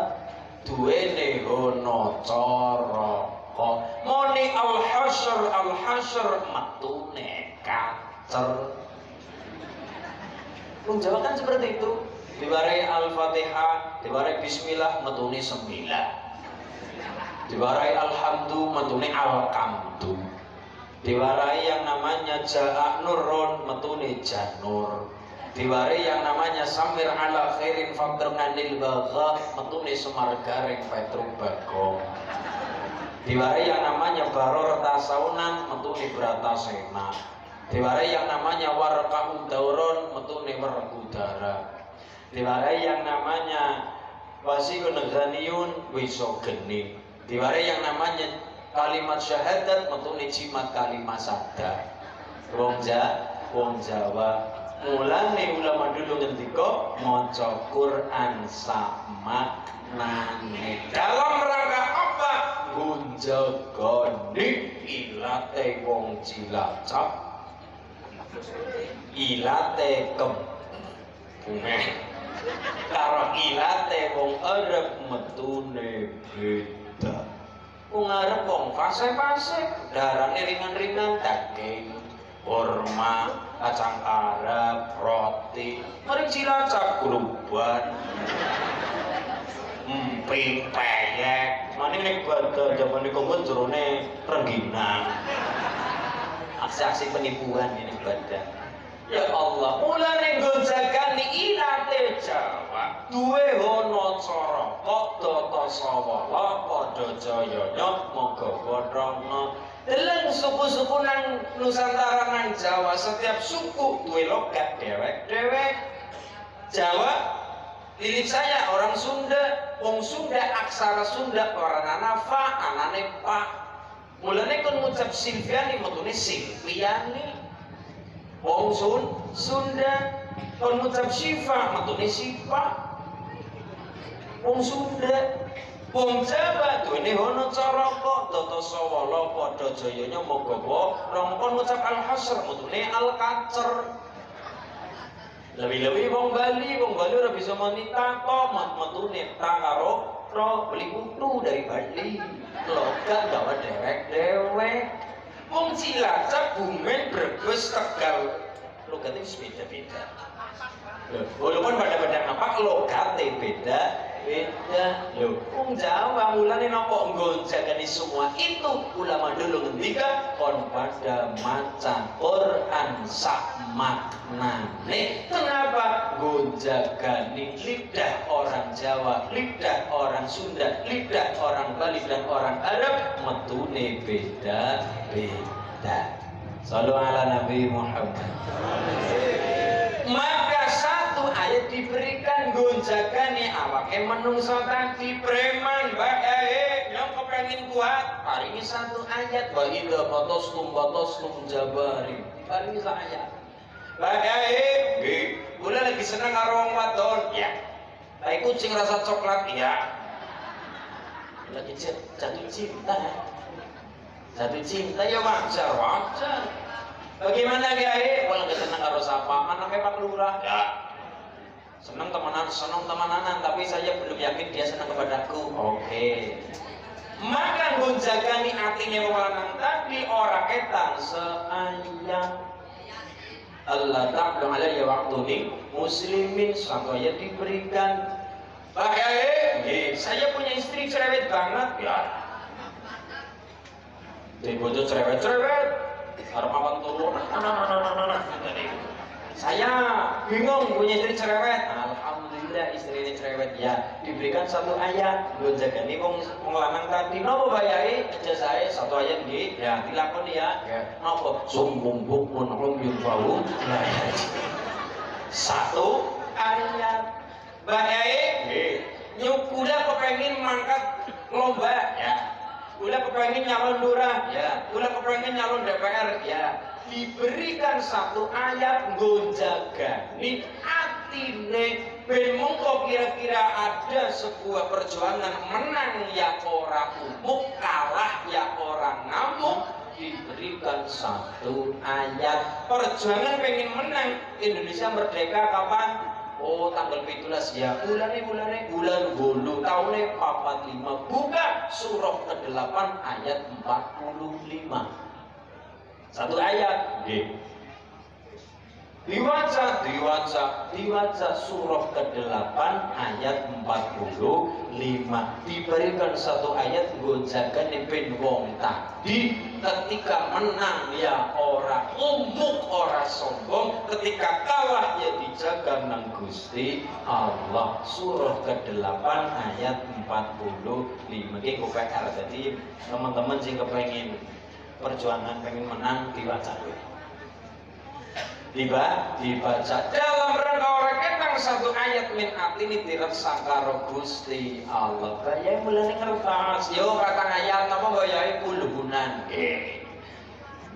duwene hono caraka moni al-hasyr metune kacer. Wong Jawa kan seperti itu, diwarai al-fatihah, diwarai bismillah metune 9, diwarai alhamdu metune al-kamdu, diwarai yang namanya ja'a nurun metune janur, diwarai yang namanya samir ala khairin faqrnanil bagha metune semar garing petruk bagong, diwarai yang namanya baror tasaunan metune bratasena, diwarai yang namanya warqa'u dauron metune werkudara, diwarai yang namanya wasikun ghaniyun wisogeni, diwarai yang namanya kalimat syahadat metune jimat kalimat sadar. Wong Jawa mulane ulama dulu ngendika maca Quran samaknane dalam rangka apa? Gunjagani ilate wong Cilacap, ilate kembungan karo ilate wong Arab metune beda. Wong Arab wong fase-fase darane ringan-ringan daging kurma, kacang Arab, roti, mari Cilacap gruban, emping, peyek, mana nih baga zaman di Kongo jerone rengginang, aksi-aksi penipuan ini badan. Ya Allah, mulane gonjagani ilate Jawa, duwe hono caraka tata sawala padha jayana monggo padha. Deleng suku-suku nang Nusantara nang Jawa, setiap suku duwe logat dewek-dewek. Jawa, lilit saya orang Sunda, wong Sunda aksara Sunda orang anafa, anane pak. Mulane kon ngucap Silviani metune Silviani. Wong Sunda kon ngucap Siva metune Siva. Wong Sunda, wong Jawa duwene hono caraka tata sawala padha jayanya moga-moga rongkon ngucap al-hasyr metune al-kacer. Lebih-lebih wong Bali ora bisa menita kok metune ta karo ro beli kutu dari Bali. Logat gawe dewek-dewek. Wong Cilacap, Bumen, Brebes, Tegal logatnya beda-beda. Walaupun pada napak logatnya beda. Loh, wong Jawa mulane napa nggonjagani semua itu ulama dulu ngendika kon pada maca Quran sak maknane. Kenapa? Gonjagani lidah orang Jawa, lidah orang Sunda, lidah orang Bali dan orang Arab metune beda-beda. Shallu ala Nabi Muhammad. Maka satu ayat diberikan gonjagane awake menungso tadi preman mbak yang kepengen kuat paringi satu ayat wa idza batastum jabari paringi satu ayat mbak nggih kula lagi seneng karo wong wadon ya tai kucing rasa coklat ya lagi jatuh cinta ya wajar. Bagaimana Kiai? Kalau nggak senang karo sapa, anaknya Pak Lurah. Ya, senang temanan, tapi saya belum yakin dia senang kepadaku. Oke. Maka gonjagani atine wong lanang tadi ora ketang seayang. Allah ta'ala alaihi waqtuni muslimin sampai diberikan. Pak Kiai, saya punya istri cerewet banget ya. Di bojo cerewet. Harapan turun, saya bingung punya istri cerewet. Alhamdulillah istri ini cerewet ya. Diberikan satu ayat, gonjagani wong lanang tadi. Nopo bayai aja saya satu ayat nggih. Ya dilakoni ya. Nopo sumbung bukun umyun fau. Satu ayat. Bayai nggih. Nyukula kepengin mangkat lomba ya. Kula kepengen nyalon lurah, ya. Kula kepengen nyalon DPR, ya. Diberikan satu ayat gonjagani atine ben mongko kira-kira ada sebuah perjuangan menang ya orang umum, kalah ya orang ngamuk. Diberikan satu ayat. Perjuangan pengen menang Indonesia merdeka kapan? Oh, tanggal 17 ya. Bulan 8 Buka surah ke-8 ayat 45. Satu ayat. Diwaca surah ke-8 ayat 45. Diberikan satu ayat gojakan ben wong tadi ketika menang ya ora umuk ora sombong, ketika kalah ya dijaga nang Gusti Allah. Surah ke-8 ayat 45. Iki PR. Jadi teman-teman sing kepengin perjuangan pengen menang diwaca dibaca dalam rangka orang ketang satu ayat min atini direksa karo Gusti Allah. Bayai mulane ngertos yo kata ayat napa bayai puluhunan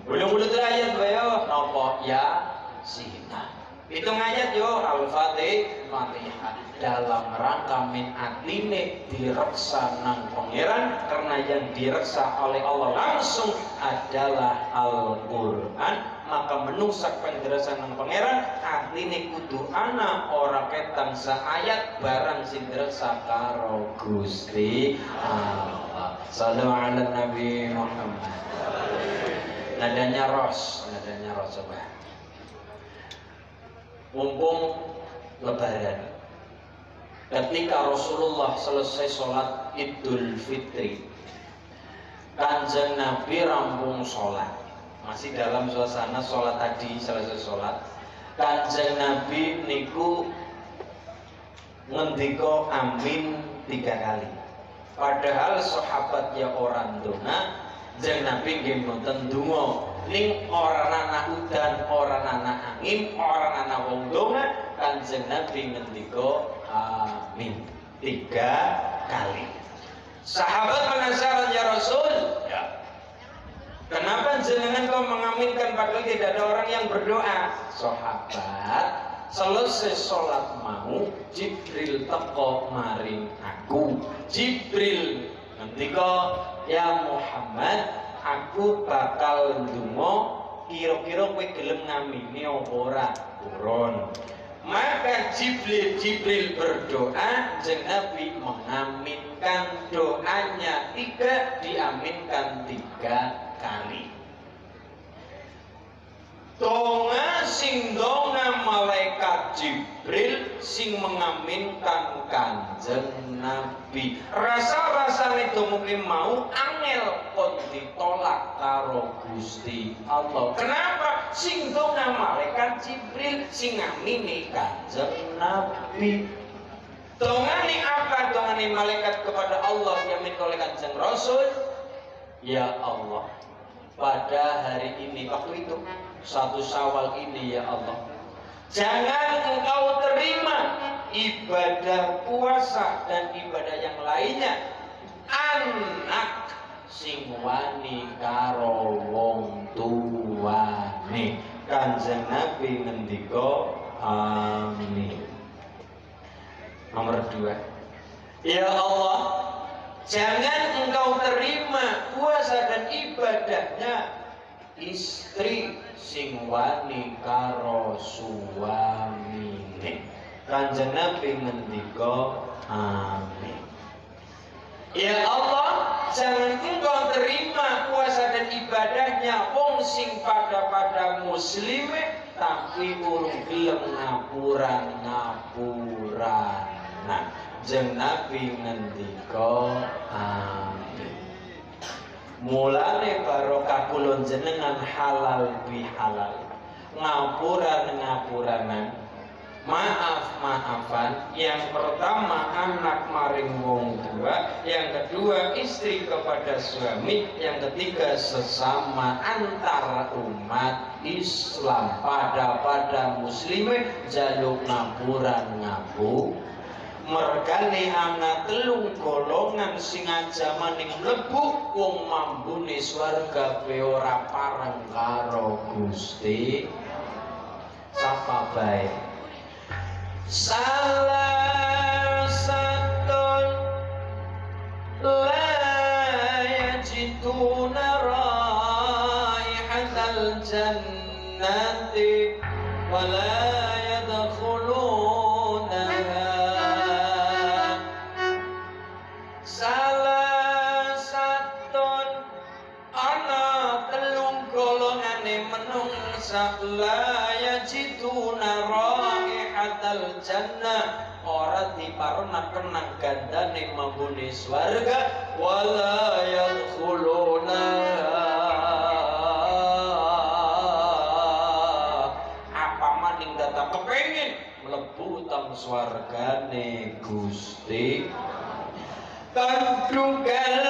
puluh ayat bayo napa ya sina hitung ayat yo Al-Fatihah dalam rangka min atine direksa nang pangeran, karena yang direksa oleh Allah langsung adalah Al-Quran. Maka menungsak penjelasan nang pangeran atine kudu ana ora ketang saayat barang sing direksa karo Gusti Allah. Sallallahu ala Nabi Muhammad. Nadanya ros coba. Mumpung lebaran, ketika Rasulullah selesai sholat Idul Fitri, Kanjeng Nabi rampung sholat, masih dalam suasana sholat tadi, selesai sholat Kanjeng Nabi niku ngendika amin 3 kali. Padahal sahabat ya orang dona, Kanjeng Nabi nggih mboten donga ning ora ana udan, ora ana angin, ora ana wong donga, Kanjeng Nabi ngendika amin 3 kali. Sahabat penasaran, ya Rasul, ya, kenapa jenengan kau mengaminkan padahal tidak ada orang yang berdoa? Sahabat, selesai sholat mau Jibril teko maring aku. Jibril ngendika, ya Muhammad, aku bakal ndonga, kira-kira kowe gelem ngamini apa ora? Urun. Maka Jibril berdoa, Kanjeng Nabi mengaminkan doanya 3, diaminkan 3 kali. Donga sing donga malaikat Jibril, sing mengaminkan Kanjeng Nabi. Rasa-rasane donga mau angel kon ditolak karo Gusti Allah. Kenapa? Sing donga malaikat Jibril, sing ngamini Kanjeng Nabi. Dongane apa? Dongane malaikat kepada Allah yang oleh Kanjeng Rasul. Ya Allah, pada hari ini, waktu itu 1 Syawal ini, ya Allah, jangan Engkau terima ibadah puasa dan ibadah yang lainnya anak sing wani karo wong tuwane. Kanjeng Nabi ngendika amin. Nomor 2, ya Allah, jangan Engkau terima puasa dan ibadahnya istri sing wani karo suamine. Kanjeng Nabi ngendika amin. Ya Allah, jangan Engkau terima puasa dan ibadahnya wong sing pada muslime tapi urung gelem ngapuran. Kanjeng Nabi ngendika amin. Mulane barokah kula jenengan halal bihalal, ngapuranan, maafan. Yang pertama anak maring wong tua, yang kedua istri kepada suami, yang ketiga sesama antar umat Islam pada muslimin jaluk ngapuran mergane ana 3 golongan sing ajaman ning mlebu wong mambune swarga pe ora pareng karo Gusti. Sapa bae? Salah satun la yajiduna raihatan jannati wa la yadkhulunaha. Salah satun ana telung golongane menungsa la yajiduna raihatal jannah, ora diparonaken gandane mambune swarga, wala yadkhuluna apa maning data kepengin mlebu teng swargane Gusti. Tandugal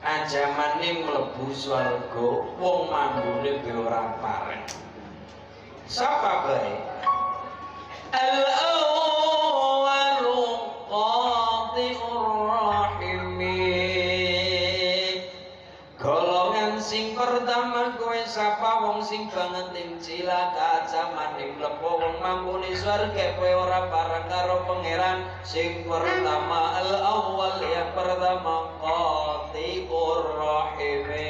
ajamane mlebu swarga wong mambune be ora pareng. Sapa bae? Al-awwalu qati'ur rahimi. Golongan sing pertama kowe sapa wong sing banget ing cilaka ajamane mlebu wong mambune swarga kowe ora pareng karo pangeran. Sing pertama al-awwal yang pertama qati'ur rahimi,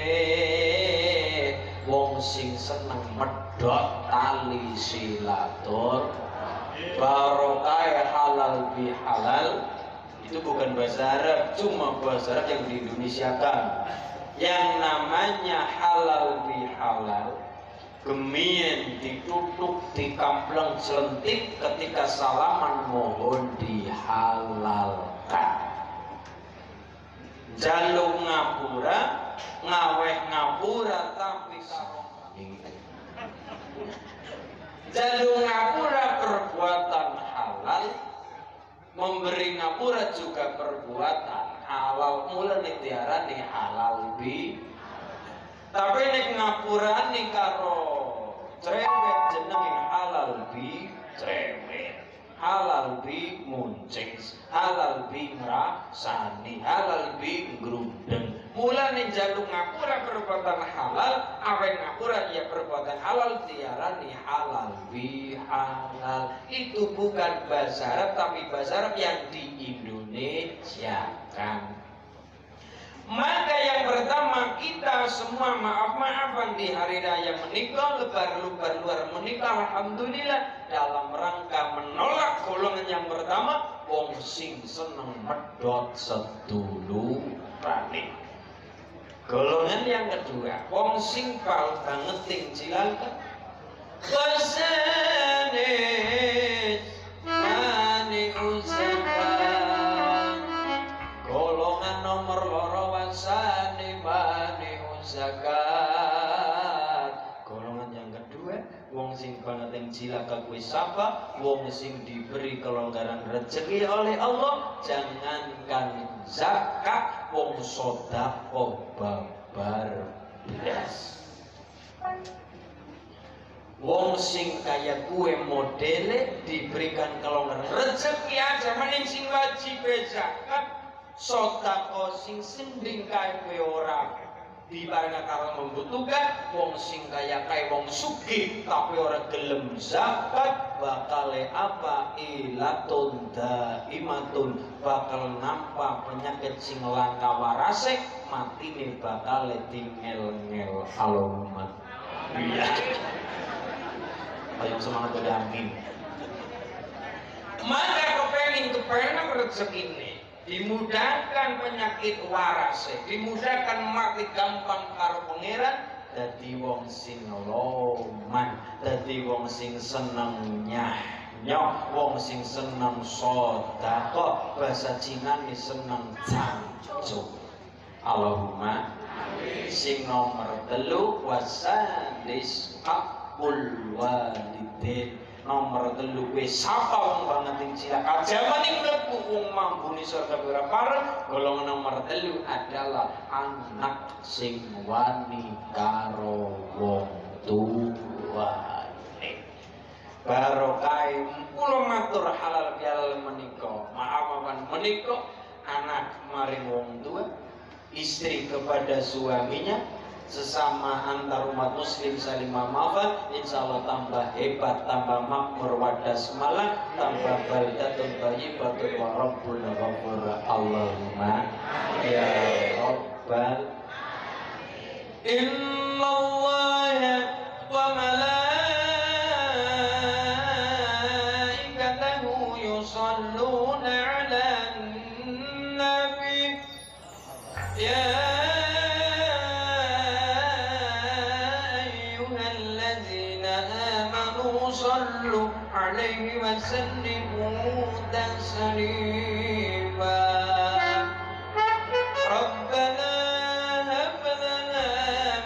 wong sing seneng medhot tali silaturahmi. Barokah halal bi halal itu bukan bahasa Arab, cuma bahasa Arab yang diindonesiakan. Yang namanya halal bi halal gemien ditutup dikampleng selentik ketika salaman mohon dihalalkan. Jaluk ngapura ngaweh ngapura tapi karo jaluk ngapura perbuatan halal, memberi ngapura juga perbuatan halal. Mulane diarani halal bi. Tapi nek ngapura nih karo cerewet jenengin halal bi cerewet, halal bi muncing, halal bi ngrasani, halal bi ngrundeng. Mulane jaluk ngapura perbuatan halal, awen ngapura ya perbuatan halal diarani halal bi halal. Itu bukan bahasa Arab tapi bahasa Arab yang diindonesiakan. Maka yang pertama kita semua maaf-maafan di hari raya menikah, lebar-lebar luar menikah, alhamdulillah dalam rangka menolak golongan yang pertama, wong sing seneng medot sedulurane. Golongan yang kedua, wong sing pal banget ting cilaka. Wasanis mani usapan. Golongan nomor loro wasani mani zakat. Golongan yang kedua, wong sing banget yang cilaka kuwi sapa? Wong sing diberi kelonggaran rezeki oleh Allah, jangankan zakat, wong sedekah babar blas. Wong sing kaya kue modele diberikan kelonggaran rezeki aja mending sing wajib zakat, sedekah sing sending kae kowe ora dibarengan karo membutuhkan. Wong sing kaya kae wong sugih tapi ora gelem zakat, bakale apa? Ilatun daimatun, bakal nampak penyakit sing langka warase, matine bakale tingel-ngel. Allahumma iya. Ayo semangat udah amin. Maka kepengen rezeki ini dimudahkan penyakit warase, dimudahkan mati gampang karo pangeran, dadi wong sing loman, dadi wong sing seneng nyah, wong sing seneng sedekah, bahasa Cina ni seneng cancu. Allahumma amin. Sing nomor 3 wasadis aqul walidin. Nomor 3 kowe sapa wong banget ing cilaka jaman ing mlebu wong mambune surga ora pareng. Golongan nomor 3 adalah anak sing wani karo wong tuwane. Barokah kula matur halal bihalal menika, maaf-maafan menika anak maring wong tua, istri kepada suaminya, sesama antar umat muslim saling memaafkan, insya Allah tambah hebat, tambah makmur, wadas malang, tambah baldatun thayyibatun wa rabbul ghafur. Allahumma ya rabbal. Innallaha wa malaikatahu yusalluna 'alan nabi ya صلوا عليه وسلموا تسليما ربنا هب لنا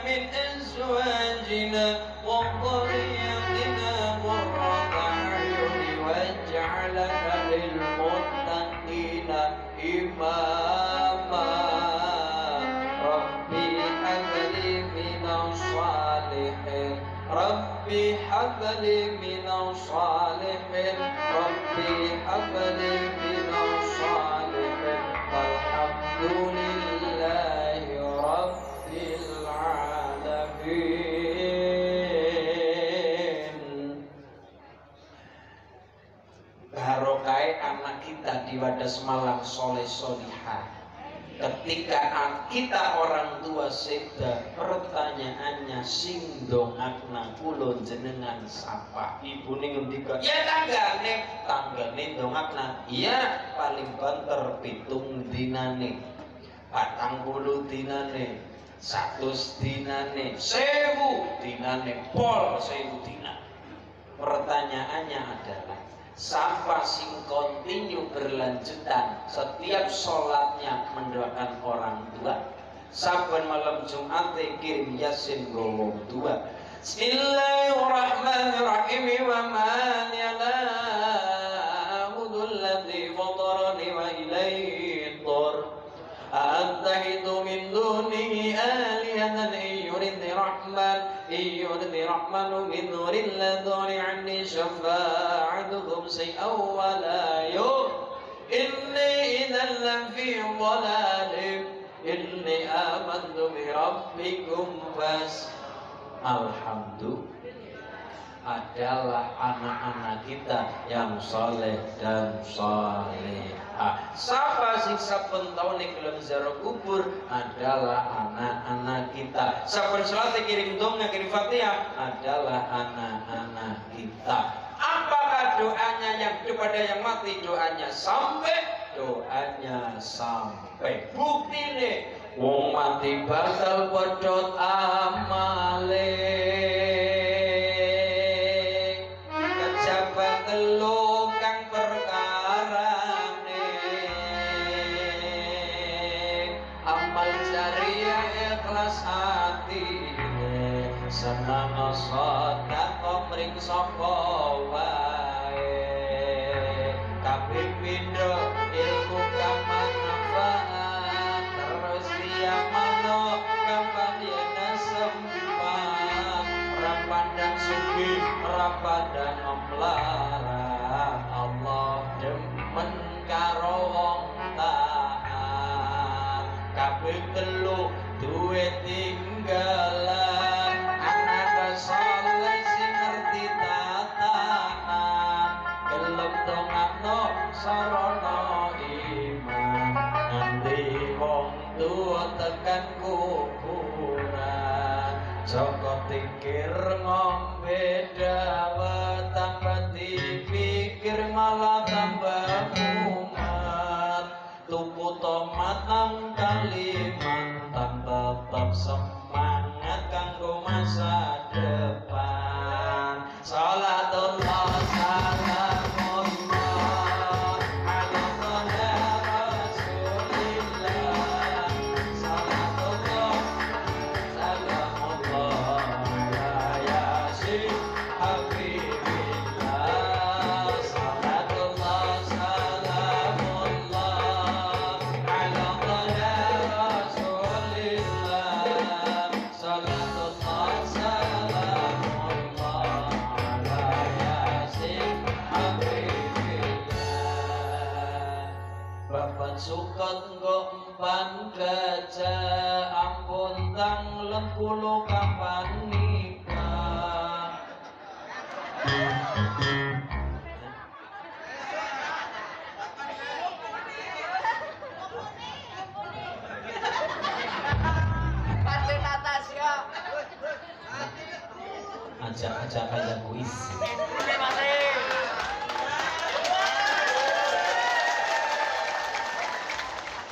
من أزواجنا وذرياتنا قرة أعين واجعلنا للمتقين إماما ربي هب لي من الصالحين ربي هب لي من الصالحين ربي هب لي من الصالحين والحمد لله رب العالمين. Barokah anak kita di Wadas Malang soleh solihah. Ketika kita orang tua seda, pertanyaannya sing dongakna kula jenengan sapa? Ibu ning ngendika, ya tanggane tanggane dongakna iya paling banter 7 dinane 40 dinane 100 dinane 1000 dinane pol 1000 dinan. Pertanyaannya adalah siapa sing kontinu berlanjutan setiap sholatnya mendoakan orang tua, saben malam Jumat kirim yasin gowong tua. Bismillahirrahmanirrahim. Wa man ya'budu alladhi fatarani wa ilayhi tur attahidu min dunihi alihatan yuridni rahmanu min nurin laduni anni syafa'atuhum say'aw wa la inni idan lafi dhalalim inni amantu bi rabbikum fas. Alhamdulillah adalah anak-anak kita yang soleh dan solehah. Siapa sing saben taun ning gelem ziarah kubur adalah anak-anak kita. Saben salat kirim donga kirim Fatihah adalah anak-anak kita. Apakah doanya yang kepada yang mati doanya sampai? Doanya sampai. Buktine wong mati bakal pedhot amale. Kejaba telu kang perkarane. Amal jariah ikhlas atine. Senang sedekah mring sapa wae. Kabeh pindho ilmu kang manfaat terus diamalno kapan yen sempat rapandang sugi rapandang melarat Allah demen karo wong taat kabeh telu duwe tinggalan anak saleh sing ngerti tatanan gelem dongakno sarana iman nanti wong tua tekan kuburan Joko tikir ngombe dawet tambah dipikir malah tambah mumet tuku tomat nang Kalimantan tetap semangat kanggo masa depan. Salatullah salamullah ala Rasulillah. Salatullah salamullah ala Yasin Habibillah. Salatullah salamullah ala Rasulillah. Salatullah salamullah ala Yasin Habibillah. Bapak sukat nggo empan gajah ampun tang lengkulo kapan nikah. Pasti Natasha. Ajak-ajak aja kuis.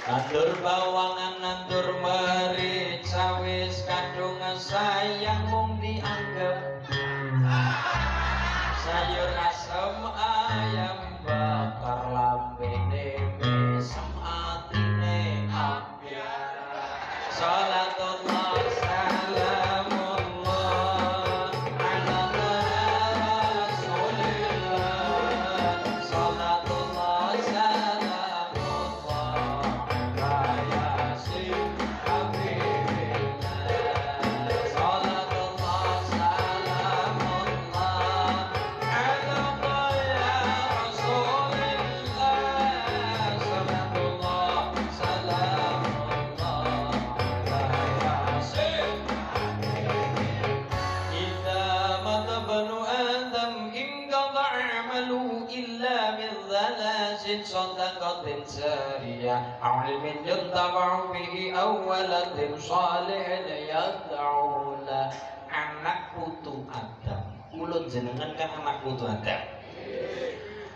Nandur bawangan nandur merica wis kadung sayang mung dianggep sayur asem ayam bakar lambene mesem atine ambyar. Salatullah salamullah ala Rasulillah. Salatullah salamullah ala Yasin Habibillah. Salatullah salamullah ala Rasulillah. Salatullah salamullah ala Yasin. Idza mata banu Adam inqata amalu illa min dhalasin sadaqatin jariyah aw ilmin yuntafa'u bihi aw waladin shalihin yad'u lahu. Anak putu Adam kula jenengan kan anak putu Adam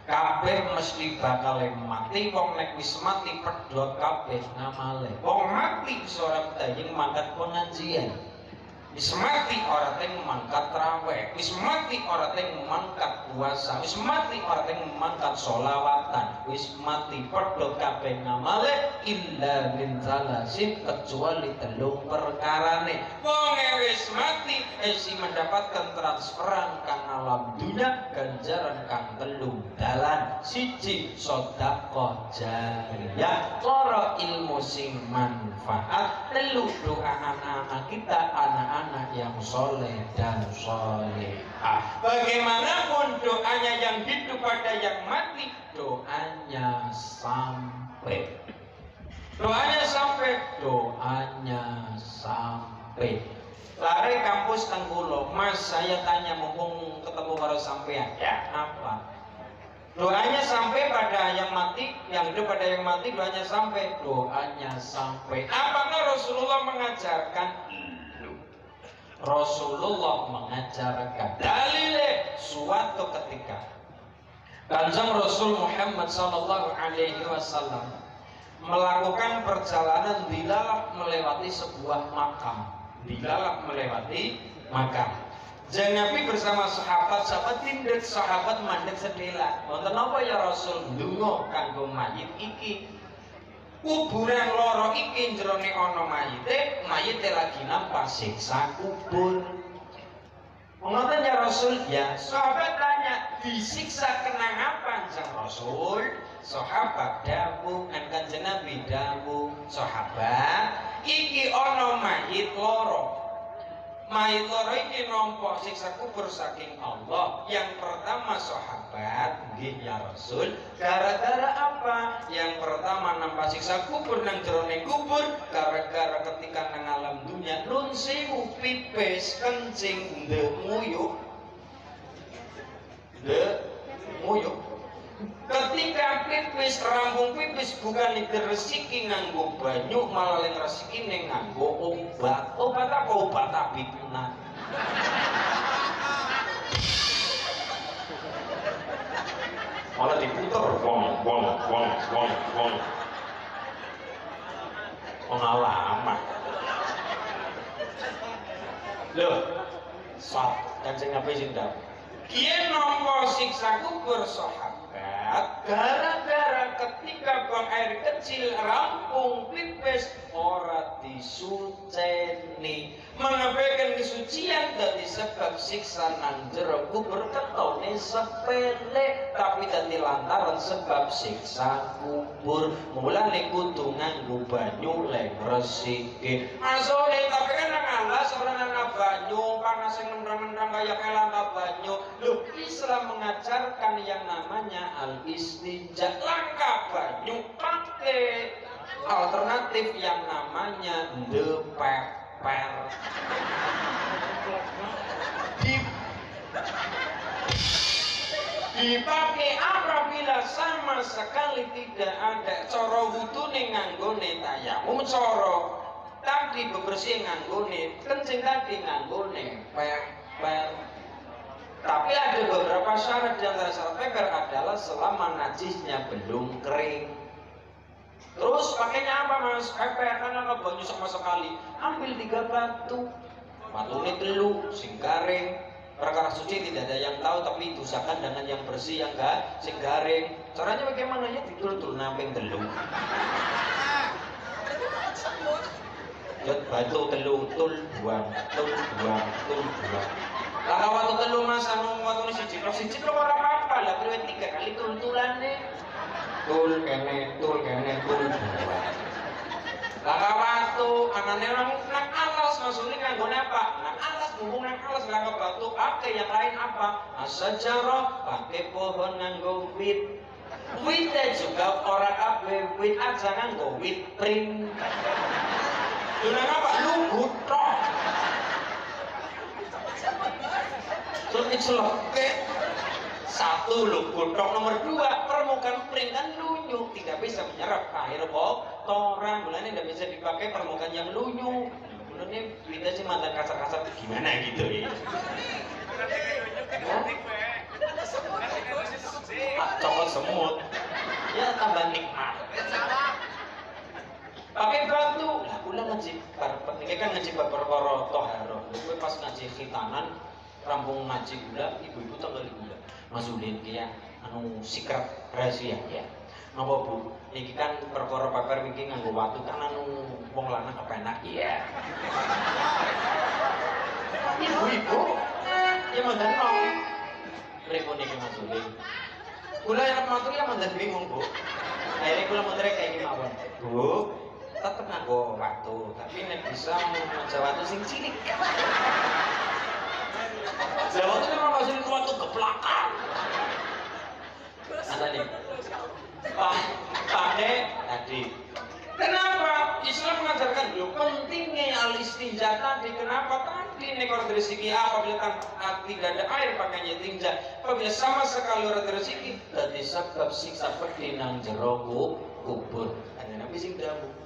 kabeh mesti bakal mati. Wong nek wis mati pedhot kabeh ngamale. Wong mati ora dayeng mangkat pengajian. Wis mati ora teng mangkat traweh, wis mati ora teng mangkat puasa, wis mati ora teng mangkat sholawatan, wis mati pedhot kabeh ngamale illa min salasin, kecuali telung perkarane. Wong wis mati isi mendapatkan transferan kang alam dunya, ganjaran kang telung dalan. Siji sedekah jariyah, loro ilmu sing manfaat, telu doa anak-anak kita, anak-anak yang soleh dan solehah. Bagaimanapun doanya yang hidup pada yang mati, doanya sampai. Doanya sampai, doanya sampai. Lari kampus Tenggulo, Mas saya tanya mumpung ketemu baru sampean, ya apa? Doanya sampai pada yang mati, yang hidup pada yang mati, doanya sampai, doanya sampai. Apakah Rasulullah mengajarkan? Rasulullah mengajarkan. Dalilnya suatu ketika Kanjeng Rasul Muhammad sallallahu alaihi wasallam melakukan perjalanan dilalap melewati sebuah makam. Dilalap melewati makam. Jeng Nabi bersama sahabat tindet, sahabat mandek sedela. Wonten apa ya Rasul? Ndonga kanggo mayit iki. Kuburan loro iki jerone ana mayite lagi nampak siksa kubur. Ngoten ya Rasul? Ya. Sahabat tanya, disiksa kenang apa Kanjeng Rasul? Sahabat dawuh, Kanjeng Nabi dawuh, sahabat, iki ana mayit loro. Mayit loro iki nampa siksa kubur saking Allah. Yang pertama sahabat, nggih ya Rasul, gara-gara apa? Yang pertama nampa siksa kubur nang jerone kubur gara-gara ketika nang alam dunya nun sewu pipis kencing nguyuh. Ketika pipis, rambung pipis bukan diresiki nganggo banyu, malah yang resiki nganggo obat. Obat apa? Obat abipunan. Malah diputer, wong. Pengalaman. Loh, Kanjeng Nabi sing dawuh. Kiye nampa siksa kubur sahabat gara-gara ketika buang air kecil rampung pipis ora disuceni, mengabaikan kesucian dari sebab siksa nang jero kubur ketone sepele tapi dadi lantaran sebab siksa kubur. Mulane kudu nganggo banyu lek resiki. Asole tapi kan nang alas ora nang banyu panas sing nendang-nendang kaya kelangka banyu. Loh, Islam mengajarkan yang namanya al-istinja, langka banyu, pakai alternatif yang namanya depeper. Dipakai apabila sama sekali tidak ada coro wudune nganggone tayamum, coro tadi bebersih nganggone kencing, tadi nganggone per. Tapi ada beberapa syarat, di antara syarat peper adalah selama najisnya belum kering. Terus pakainya apa Mas? Peper kan nggak banyak sama sekali. Ambil 3 batu, ini telu, sing garing. Perkara suci tidak ada yang tahu, tapi diusahakan dengan yang bersih, yang enggak sing garing. Caranya bagaimana ya? Ditul-tul namping telu. Batu telu, tul buang. Lah waktu telu Mas anu waktu siji kok ora apa-apa lah, priwe 3 kali tul-tulane. Tul kene. Lah waktu anane nang alas masune kanggone apa? Nang alas mumpung nang alas nganggo batu, pakai yang lain apa? Asajarah, pakai pohon nganggo wit. Witnya juga ora kabeh wit aja nganggo wit pring. Dene apa? Lugu tok. Terus celoke 1 lugu tok, nomor 2 permukaan pring kan lunyu, tidak bisa menyerap air kotoran. Mulanya tidak bisa dipakai permukaan yang lunyu. Mulanya kita sih mantan kasar-kasar gimana gitu ya. Cokot tambah nikmat. Pakai batu, lah kula ngaji penting kan ngaji perkara toharoh. Kowe pas ngaji khitanan, rampung ngaji kula, ibu-ibu tanggal kula. Mas Udin ki ya, anu sikap rahasia ya. Napa Bu? Iki kan perkara paper iki nganggo watu kan anu wong lanang kepenak ya. Ibu-ibu, ya mandan nong. Repone iki Mas Udin. Kula yang matur ya mandan bingung Bu. Akhirnya kula muter kayak gimana Bu? Tetep nganggo watu, tapi nek bisa maca watu sing cilik. Jawa itu memang maksudnya watu geplakan. Ada nih, Pak tadi. Kenapa Islam mengajarkan dulu pentingnya al-istinja tadi? Kenapa tadi nek ora rezeki apabila tidak ada air pakainya tinja, apabila sama sekali ora rezeki, dadi sebab siksa pedih nang jero kubur. Hanya Nabi sing dawuh.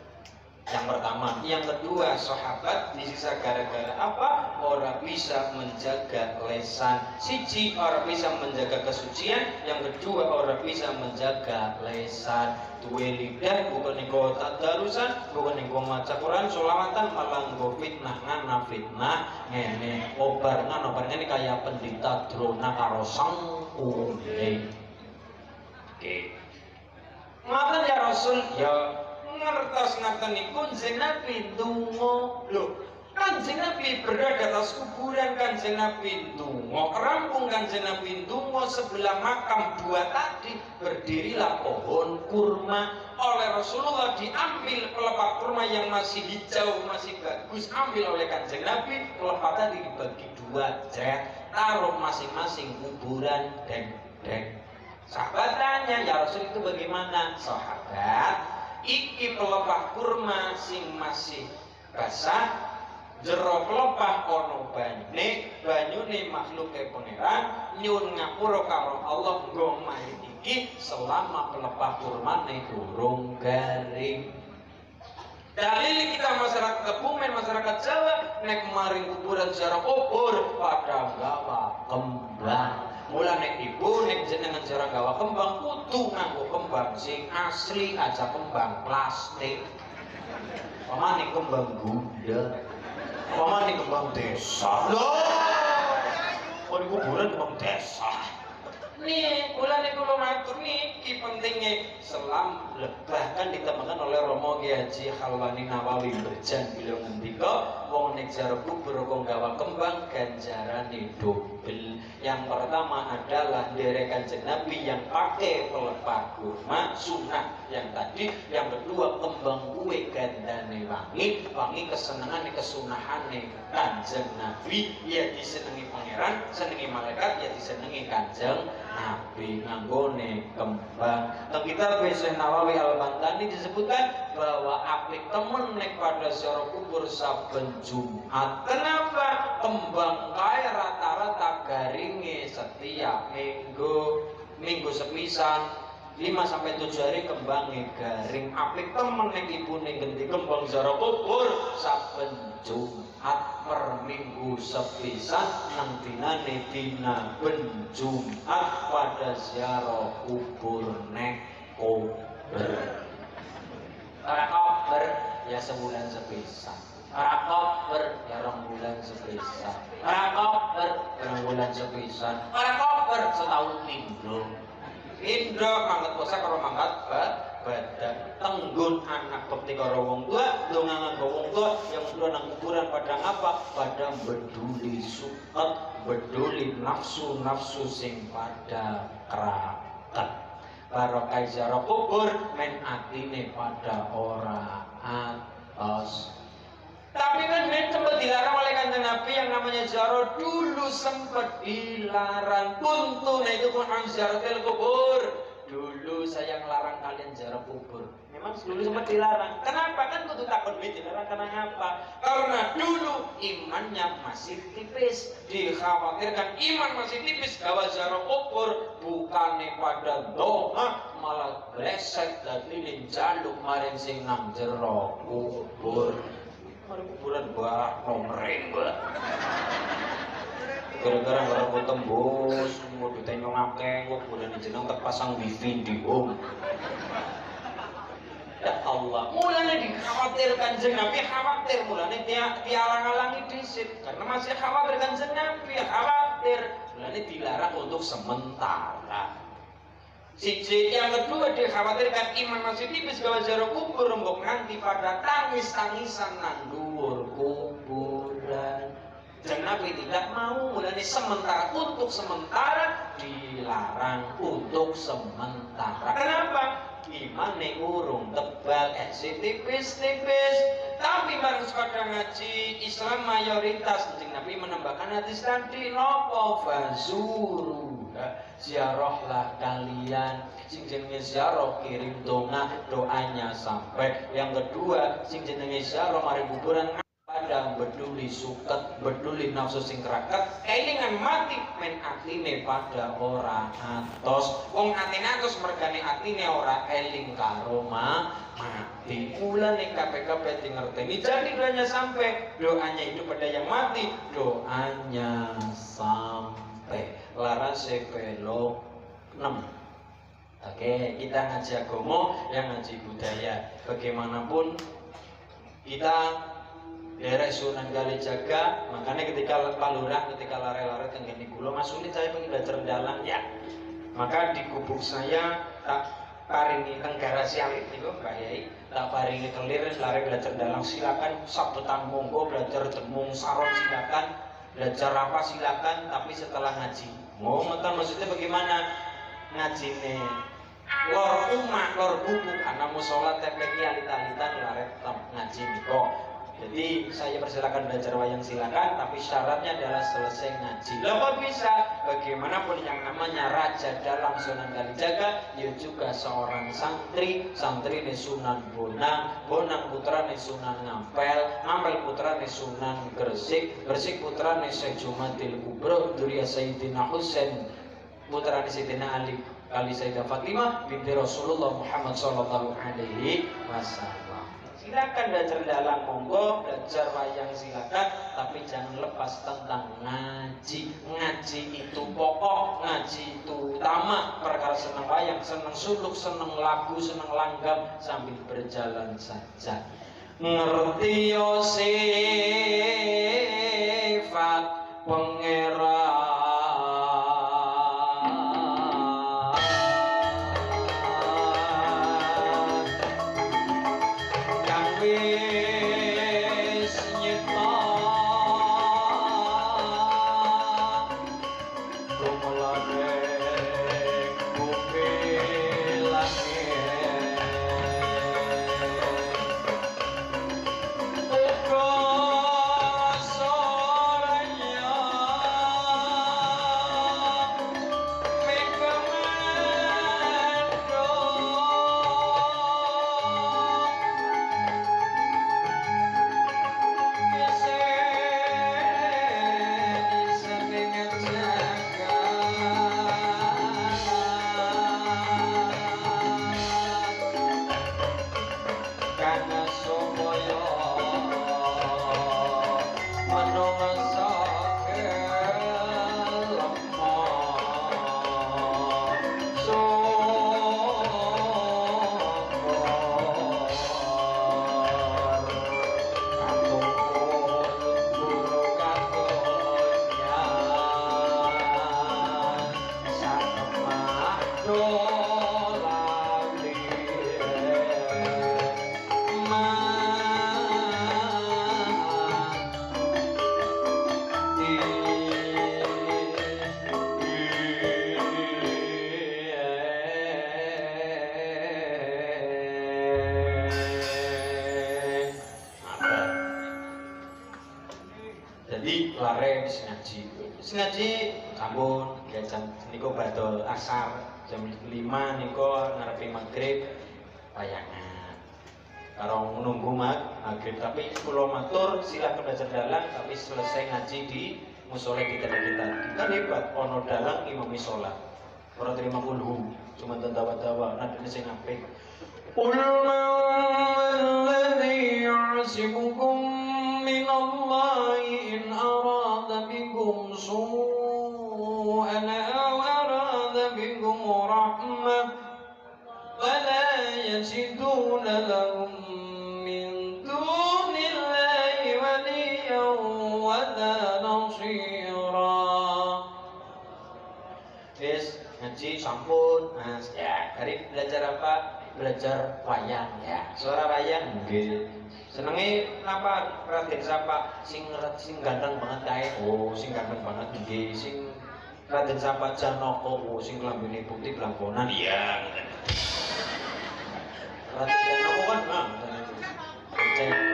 Yang pertama, yang kedua, sahabat disiksa gara-gara apa? Orang bisa menjaga lesan. Siji, orang bisa menjaga kesucian. Yang kedua, orang bisa menjaga lesan. Duwe lidah, bukan nggo tadarusan, bukan nggo maca Quran, sholawatan, malah nggo fitnah, ngana fitnah, ngene obar ngene kayak pendeta drona karo sangkune. Oke. Ngaten ya Rasul, ya ngertos ngaten niku Kanjeng Nabi ndonga. Lho, Kanjeng Nabi berada di atas kuburan Kanjeng Nabi ndonga. Rampung Kanjeng Nabi ndonga sebelah makam dua tadi berdirilah pohon kurma. Oleh Rasulullah diambil pelepah kurma yang masih hijau, masih bagus, ambil oleh Kanjeng Nabi. Pelepah tadi dibagi dua, taruh masing-masing kuburan dek. Sahabat tanya, ya Rasul itu bagaimana? Sahabat, iki pelepah kurma sing masih basah, jero pelepah ono banyune makhluke pangeran nyuwun ngapura karo Allah nggo mayit iki selama pelepah kurmane durung garing. Dalil kita masyarakat Kebumen, masyarakat Jawa nek maring kuburan secara kubur pada gawa kembang. Mula nek ibu nek jenengan cara gawa kembang kudu nganggo kembang sing asli, aja kembang plastik. Pamane kembang Buddha. Pamane kembang desa. Loh. Kok di kuburan kembang desa. Nih, kula niku matur niki pentingnya selam bahkan ditambahkan oleh Romo Kiai Haji Khalwani Nawawi Berjan beliau ngendika wong nek jaro kubur kok gawa kembang ganjarane dobel. Yang pertama adalah derek Kanjeng Nabi yang pakai pelepah kurma sunnah yang tadi, yang kedua kembang kue gandane wangi kesenengane kesunahane Kanjeng Nabi ya disenengi pangeran, senengi malaikat ya disenengi Kanjeng Nabi nganggone kembang. Nang kitab Syekh Nawawi Al-Bantani disebutkan bahwa apik temen nek pada syara kubur saben Jumat. Kenapa? Kembang kae rata-rata garinge setiap minggu sepisan 5-7 hari kembangnya garing. Apik temen nek ibune ganti kembang syara kubur saben Jumat per minggu sepisan nang dinane dina ben Jumat pada ziarah kubur nek kober. Ora kober ya sebulan sepisan. Ora kober ya 2 bulan sepisan. Ora kober 2 bulan sepisan. Ora kober setahun pindho. Indra mangkat puasa karo mangkat badak tenggun anak bekti karo wong tua dongangan wong tua yang udah nang kuburan pada ngapa? Pada beduli suket, beduli nafsu sing pada keraket. Barokah ziarah kubur men atine pada ora atos. Tapi kan sempat dilarang oleh Kanjeng Nabi yang namanya ziarah dulu sempat dilarang. Kuntuna itu pun ziaratil kubur. Dulu saya ngelarang kalian ziarah kubur. Memang dulu sempat dilarang. Kenapa? Kan kudu takut dilarang karena apa? Karena dulu imannya masih tipis. Dikhawatirkan iman masih tipis gawa ziarah kubur bukannya pada doa malah gresek dan lilin jaluk maring sing nang jero kubur. Mari kuburan bah nomering bah. Gara-gara barang tembus, mau ditengok akeh, kuburan jeneng terpasang wifi di home. Allah. Mulane dikhawatirkan Kanjeng Nabi, khawatir mulane dialang-alangi disit karena masih khawatir Kanjeng Nabi, khawatir. Mulane dilarang untuk sementara. Siji yang kedua dikhawatirkan iman masih tipis gawe jero kubur mbok nganti pada tangis-tangisan nang dhuwur kuburan. Dan Nabi tidak mau, mulai sementara, untuk sementara dilarang untuk sementara. Kenapa? Imane urung tebal, tipis-tipis. Tapi bareng sekadar ngaji Islam mayoritas, Nabi menambahkan hadis tadi nopo fazuru. Ziarahlah kalian, sing jenenge ziarah kirim doanya sampai. Yang kedua, sing jenenge ziarah mari kuburan pada beduli suket, beduli nafsu sing kraket, kelingan mati men atine pada ora atos. Wong atine atos mergane atine ora eling karo mati. Mulane kabeh-kabeh ngerteni. Jadi doanya sampai, doanya hidup pada yang mati, doanya sampai. Laras sepelo 6. Oke, kita ngaji agama, yang ngaji budaya. Bagaimanapun kita daerah Sunan Kalijaga, makanya ketika Pak Lurah, ketika lare-lare tenggini kula Mas Sulit saya pengen belajar dalang ya. Maka di gubuk saya tak paringi tenggara sialit niku Mbak Yai, tak paringi kelir lare belajar dalang, silakan sabetan monggo, belajar demung saron silakan, belajar apa silakan, tapi setelah ngaji. Mau ngoten maksudnya bagaimana ngajine? Lor umah, lor buku, karena musola tepeki alit-alitan lare tetap ngaji niko. Jadi saya persilakan belajar wayang silakan, tapi syaratnya adalah selesai ngaji. Lah kok bisa? Bagaimanapun yang namanya Raja Dalang Sunan Kalijaga, ya juga seorang santri, santri nih Sunan Bonang, Bonang putra nih Sunan Ngampel, Ngampel putra nih Sunan Gresik, Gresik putra nih Syekh Jumadil Kubro, Durya Sayyidina Husain, putra nih Sayyidina Ali, kali Sayyidah Fatimah binti Rasulullah Muhammad sallallahu alaihi wasallam. Silakan belajar dalang monggo, belajar wayang silakan, tapi jangan lepas tentang ngaji. Ngaji itu pokok, ngaji itu utama. Perkara senang wayang, senang suluk, senang lagu, senang langgam sambil berjalan saja. Ngerti yo sifat pangeran wis nyipta kumulane bumi langit uga soraya Jadi lare wis ngaji sampun jam niku badhe asar jam 5 niku ngarepe maghrib wayangan. Karo nunggu maghrib, tapi kula matur silakan belajar dalang tapi selesai ngaji di musala kita. Kita hebat ono dalang imam sholat. Ora terima kulhu, cuma tawa-tawa nadane sing apik. Qul alladzi yu'sibukum min Allah in arada bikum su'an aw arada bikum rahmah wala yajiduna lahum min dunillahi waliyan wala nasira. Wis ngaji sampun, Mas. Ya, hari belajar apa? Belajar wayang ya. Suara wayang nggih. Senenge napa Raden Sapa sing ganteng banget kae. Oh, sing ganteng banget nggih. Sing Raden Sapa Janaka, oh sing klambine putih blangkonan. Iya. Raden Janaka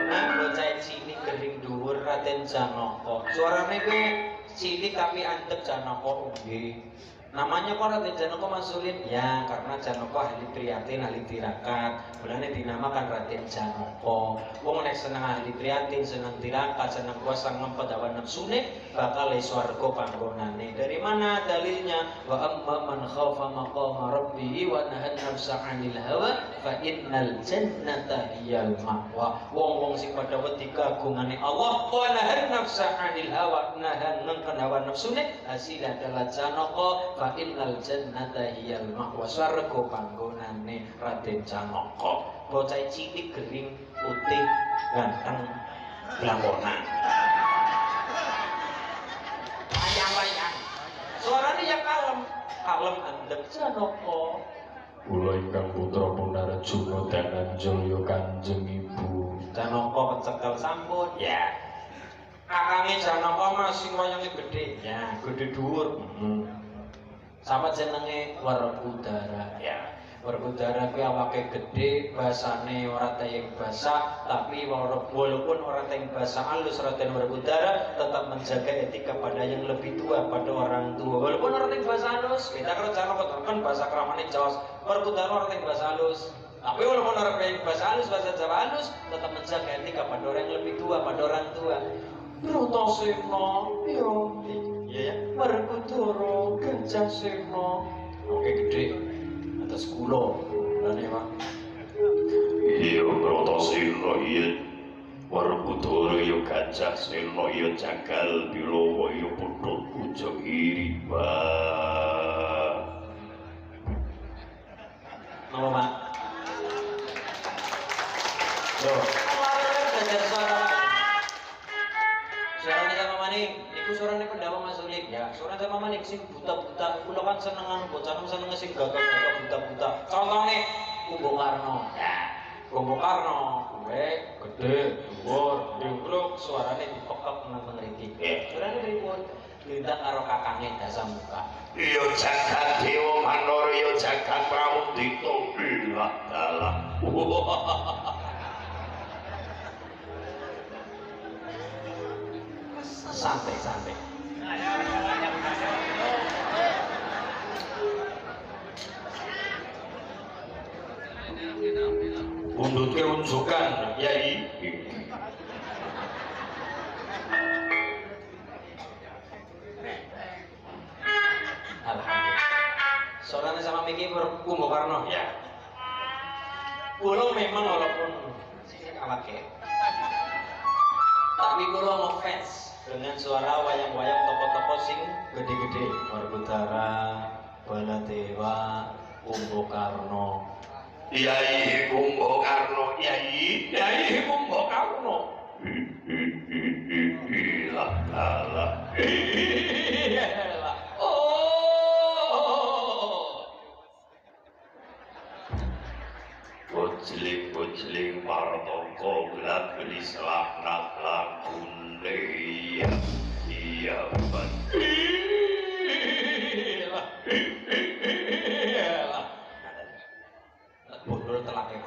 kan bocah cilik gering dhuwur Raden Janaka. Suarane kuwi cilik tapi antep Janaka nggih. Namanya kok Raden Janaka Masulin? Ya, karena Janaka ahli prihatin, ahli tirakat. Mulane dinamakan Raden Janaka. Wong nek seneng ahli prihatin, seneng tirakat, seneng kuasa ngempet hawa nafsune, bakal swarga panggonane. Dari mana dalilnya? Wa amma man khafa maqama rabbih wa nahan nafsa 'anil hawa fa innal jannata hiyal ma'wa. Wong-wong sing padha wedi kagungane Allah, wa nahan nafsa 'anil hawa, nahan ngengken hawa nafsune, hasil adalah Janaka. Fa innal jannata hiyal ma'wa, swarga panggonane Raden Janaka. Bocah cilik gering putih ganteng blangkonan. Wayang-wayang. Suarane ya kalem, kalem andep Janaka. Kula ingkang putra Punarjuna Dananjaya Kanjeng Ibu. Janaka kecekel sampun. Ya. Kakange Janaka Mas sing wayange gedhe. Ya, gedhe dhuwur. Sama jenenge Werkudara ya. Werkudara kuwi awake gedhe, basane ora tayeng basah, tapi walaupun ora tayeng basah halus Raden Werkudara tetap menjaga etika pada yang lebih tua, pada orang tua. Walaupun ora tayeng basah halus, kita karo Janaka kan bahasa kramane Jawa. Werkudara ora tayeng basah halus. Tapi walaupun ora tayeng basah halus, bahasa Jawa halus, tetap menjaga etika pada orang yang lebih tua, pada orang tua. Brotosena yo iya ya, Werkudara Gajah Sena. Oke gede atas kula lane Pak. Iya Bratasena iya. Werkudara ya Gajah Sena ya Jagal Bilawa ya padha puja iri Pak. Napa Pak? Loh, belajar suara. Suaranya sama maning, iku suaranya pendawa Mas Ulik ya. Suaranya sama maning sing buta-buta. Kula kan senengan bocah seneng sing gagah-gagah buta-buta. Contohnya Kumbo Karno. Ya, Kumbo Karno kuwe gede, dhuwur, ndungkluk, suaranya dipekek nang mriki. Suaranya pripun? Lindak karo kakange Dasamuka. Ya jagat dewa manara ya jagat pramudita ilah dalah. Santai-santai. Undutke unjukan, Yai. Alhamdulillah. Soalnya sama Miki Kumbo Karno ya. Kulo memang walaupun awak ya, tapi kulo ngefans dengan suara wayang-wayang tokoh-tokoh sing gede-gede. Werkudara, Baladewa, Kumbo Karno. Yai Kumbo Karno, Yai Kumbo Karno. ilah dalah. Bojling partoko gelap gelis laknak lakunde iya ban. Bodol telake.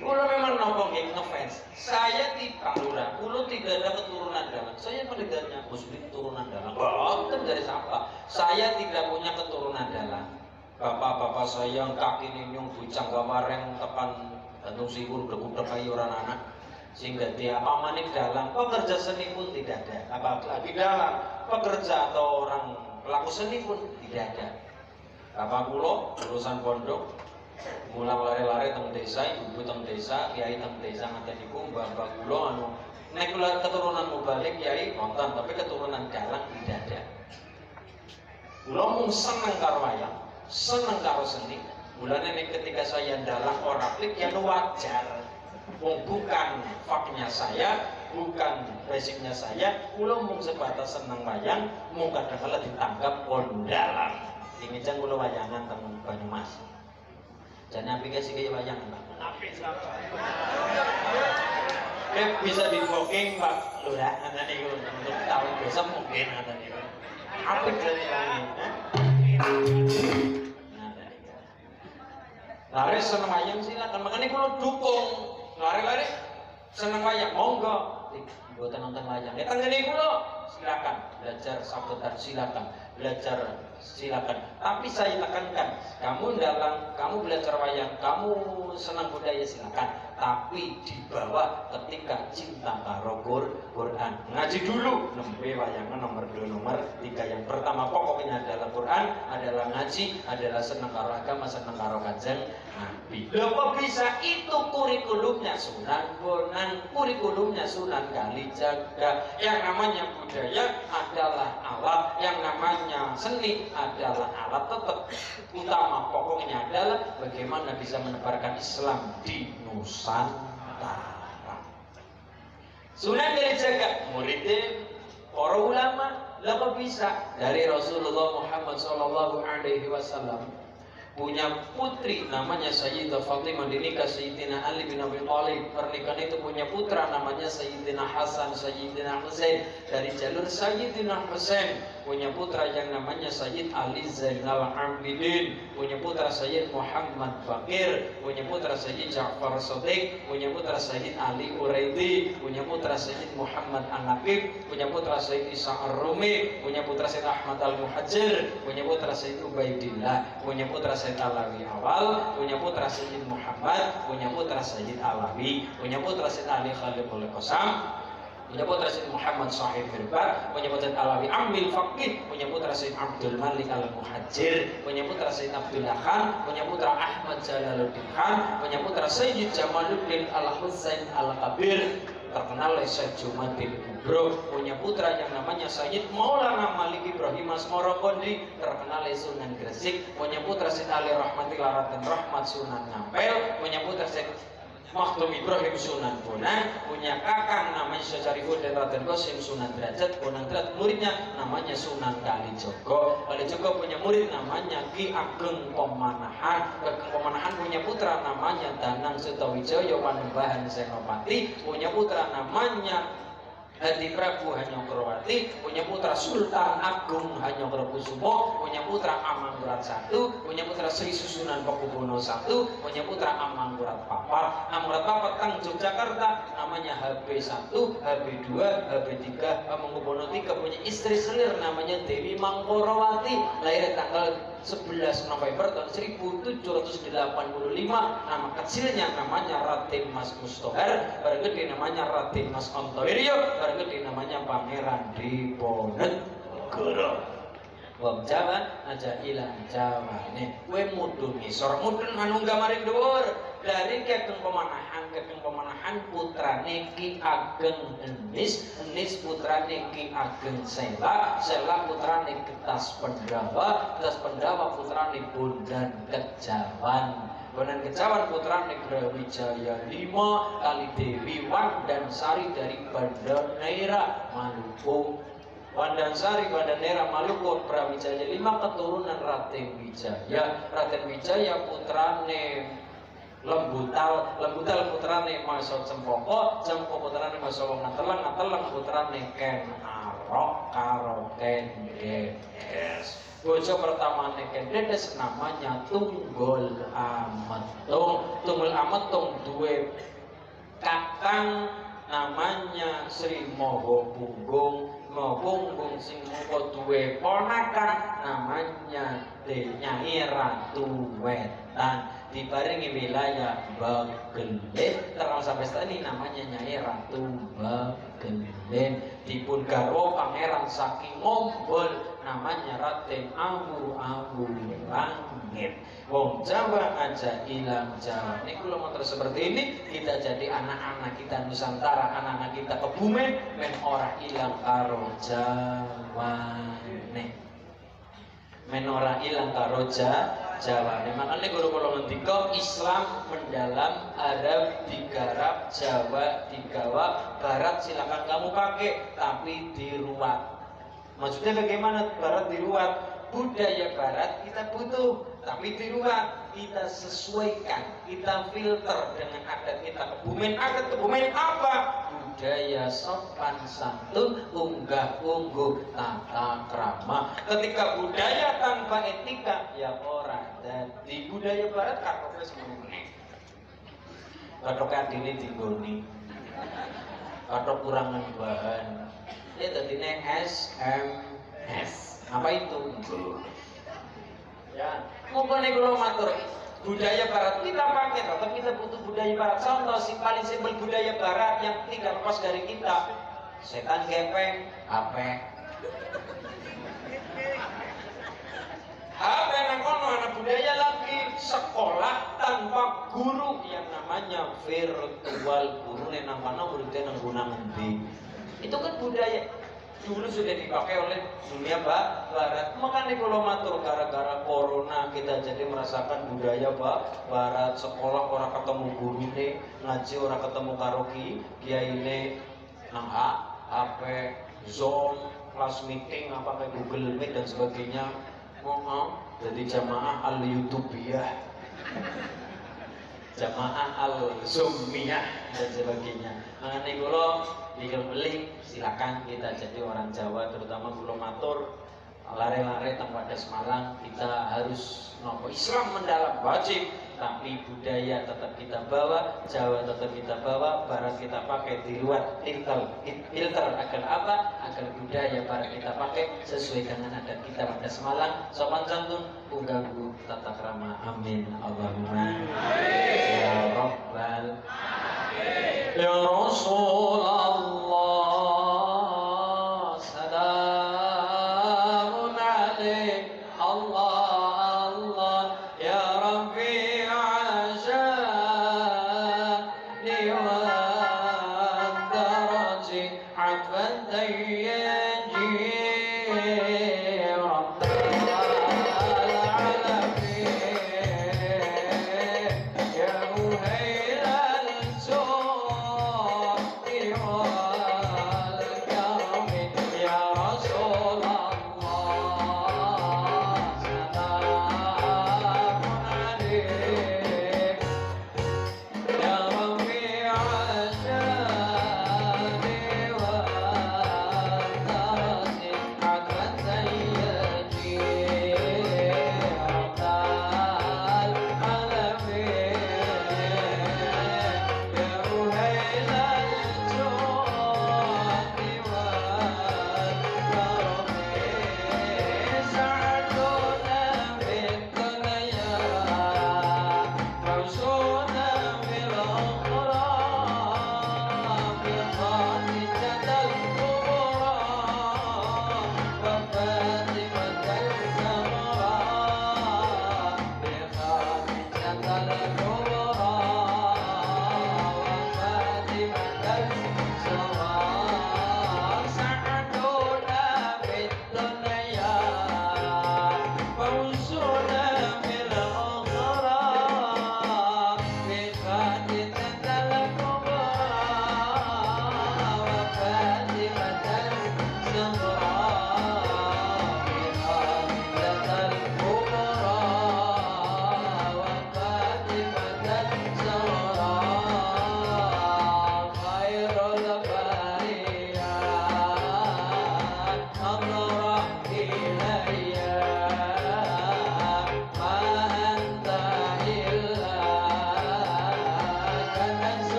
Kulo memang nopo nggih ngefans. Saya tidak lurah, kulo tidak ada keturunan dalang. Saya pendengarnya Muslim keturunan dalang. Boten dari siapa? Saya tidak punya keturunan dalang. Bapak-bapak saya yang kaki ninyung bujang gawareng tekan gantung sikur degudeg kayu orang anak. Sehingga dia apa manik dalang, pekerja seni pun tidak ada. Apalagi dalang, pekerja atau orang pelaku seni pun tidak ada. Bapak kulo lulusan pondok, mulang lari-lari teng desa, ibu teng desa, kiai teng desa ngaten iku bapak kulo anu nek keturunan mubalik kiai wonten, tapi keturunan dalang tidak ada. Kulo mung seneng karo wayang, seneng karo seni. Mulane nek ketika saya dalang ora klik ya wajar. Wong bukan faknya saya, bukan basicnya saya, kula mung sebatas seneng wayang, mung kadang-kala ditangkap kondalan. Ini jang kula wayangan teng Banyumas. Jane aplikasi kaya wayang, Pak. Apik bisa di booking Pak Lurah ngene niku untuk tahun besok mungkin ngene niku. Apik dari langit. Lare seneng wayang silakan, makanya kula dukung. Lare-lare seneng wayang monggo. Mboten nonton wayang. Ya tengene kula silakan belajar sabetan silakan, belajar silakan. Tapi saya tekankan, kamu belajar wayang, kamu senang budaya silakan. Tapi dibawa ketika cinta karo Quran. Ngaji dulu, nembe wayangan nomor 2 nomor 3. Yang pertama pokoknya adalah Quran, adalah ngaji, adalah senang karo agama, senang karo Kanjeng Nabi. Kok bisa itu kurikulumnya Sunan Bonang, kurikulumnya Sunan Kalijaga. Yang namanya budaya adalah alat, yang namanya seni adalah alat. Tetap utama pokoknya adalah bagaimana bisa menebarkan Islam di Nusantara. Sunan Kalijaga muridnya para ulama, lah kok bisa dari Rasulullah Muhammad SAW punya putri namanya Sayyidah Fatimah, dinikah Sayyidina Ali bin Abi Thalib. Pernikahan itu punya putra namanya Sayyidina Hasan, Sayyidina Husain. Dari jalur Sayyidina Husain punya putra yang namanya Sayyid Ali Zainal Abidin, punya putra Sayyid Muhammad Bakir, punya putra Sayyid Ja'far Shadiq, punya putra Sayyid Ali Uraidi, punya putra Sayyid Muhammad An-Naqib, punya putra Sayyid Isa Ar-Rumi, punya putra Sayyid Ahmad Al-Muhajir, punya putra Sayyid Ubaidillah, punya putra Sayyid Alawi Awal, punya putra Sayyid Muhammad, punya putra Sayyid Alawi, punya putra Sayyid Ali Khaliful Qasam, punya putra Sayyid Muhammad Sahib Mirbat, punya putra Alawi Ambil Faqih, punya putra Sayyid Abdul Malik Al-Muhajir, punya putra Sayyid Abdullah Khan, punya putra Ahmad Jalaluddin Khan, punya putra Sayyid Jamaluddin Al-Husain Al-Kabir, terkenal oleh Syekh Jumadil Kubro, punya putra yang namanya Sayyid Maulana Malik Ibrahim Asmorokondi, terkenal oleh Sunan Gresik, punya putra Sayyid Ali Rahmatil Raden Rahmat Sunan Ngampel, punya putra Sayyid Makhlum Ibrahim Sunan Bonang, punya kakang namanya Syekh Syarifuddin Raden Qasim Sunan Derajat, Bonang Derajat, muridnya namanya Sunan Kalijogo. Kalijogo punya murid namanya Ki Ageng Pemanahan. Ageng Pemanahan punya putra namanya Danang Sutawijaya Panembahan Senopati, punya putra namanya Hadi Prabu Hanyokrawati, punya putra Sultan Agung Hanyokrokusumo, punya putra Amangkurat I, punya putra Sri Susunan Pakubono I, punya putra Amangkurat Papat. Amangkurat Papat tang Yogyakarta namanya HB1, HB2, HB3, Amangkubono III punya istri selir namanya Dewi Mangkorawati, lahir tanggal 11 November tahun 1785. Nama kecilnya namanya Raden Mas Mustohar, baru gede namanya Raden Mas Ontowiryo, baru gede namanya Pangeran Diponegoro. Wong Jawa aja ilang Jawane, kowe mudun ngisor, mudun manunggal maring dhuwur. Dari Kakeng Pemanahan putrane Ki Ageng Enis, Enis putrane Ki Ageng Sela, Sela putrane Getas Pendawa, Getas Pendawa putrane Bondan Kejawan, Bondan Kejawan putrane Brawijaya 5, Kali Dewi Wandansari dari Bandaneira Maluku. Wandansari Bandaneira Maluku Brawijaya 5 keturunan Raden Wijaya. Raden Wijaya putrane Lembutal putrane Maso Cempoko, Cempoko putrane Maso Ngatelang, Ngatelang putrane Ken Arok karo Ken Dedes. Bojo pertamane Ken Dedes namanya Tunggul Ametung. Tunggul Ametung duwe kakang namanya Sri Moho Punggung. Moho Punggung sing muga duwe ponakan namanya Nyai Ratu Wetan. Dibarengi wilayah Bagelen, terang sampai saat ini namanya Nyai Ratu Bagelen. Dipun garwa pangeran saking Ngombol namanya Raden Awu Langit. Wong Jawa aja ilang Jawa. Ini kalau motor seperti ini, kita jadi anak-anak kita Nusantara, anak-anak kita Kebumen, men ora ilang karo Jawa nih. Men men ora ilang karo Jawane. Makanya guru kula ngendika Islam mendalam, Arab digarap, Jawa digawa, Barat silakan kamu pakai tapi diruat. Maksudnya bagaimana Barat diruat? Budaya Barat kita butuh tapi diruat, kita sesuaikan, kita filter dengan adat kita. Kebumen adat, kebumen apa? Budaya sopan santun, unggah ungguh tata krama. Ketika budaya tanpa etika ya orang. Dan di budaya Barat karena semuanya katok adine digoni, katok kurangan bahan. Ini tadinya SMS. Apa itu? Ya, mumpuni kula matur. Budaya Barat kita pakai, tapi kita butuh budaya Barat. Contoh si paling simpel budaya Barat yang tidak lepas dari kita. Setan gepeng, HP. HP nakono anak budaya lagi sekolah tanpa guru yang namanya virtual. Guru nek nang kana muridnya nang guna ngendi. Itu kan budaya dulu sudah dipakai oleh dunia Barat. Makanya kalau matur gara-gara corona kita jadi merasakan budaya Barat. Sekolah orang ketemu guru nih, ngaji orang ketemu karaoke, kiai ini nang HP, Zoom, kelas meeting apa kayak Google Meet dan sebagainya. Jadi jamaah al-Youtubiyah, jamaah al-Zoomiyah dan sebagainya. Makanya kalau beli silakan kita jadi orang Jawa, terutama kula matur lare-lare tempat Semarang kita harus nopo Islam mendalam wajib, tapi budaya tetap kita bawa, Jawa tetap kita bawa, Barat kita pakai di luar filter agar apa? Agar budaya Barat kita pakai sesuai dengan adat kita pada Semarang, sopan santun, unggah-ungguh tata krama. Amin Allahumma ya Rabbal ya Rasulullah salamun alaik Allah Allah ya Rabbi ajani wa daraji atfan tayyaji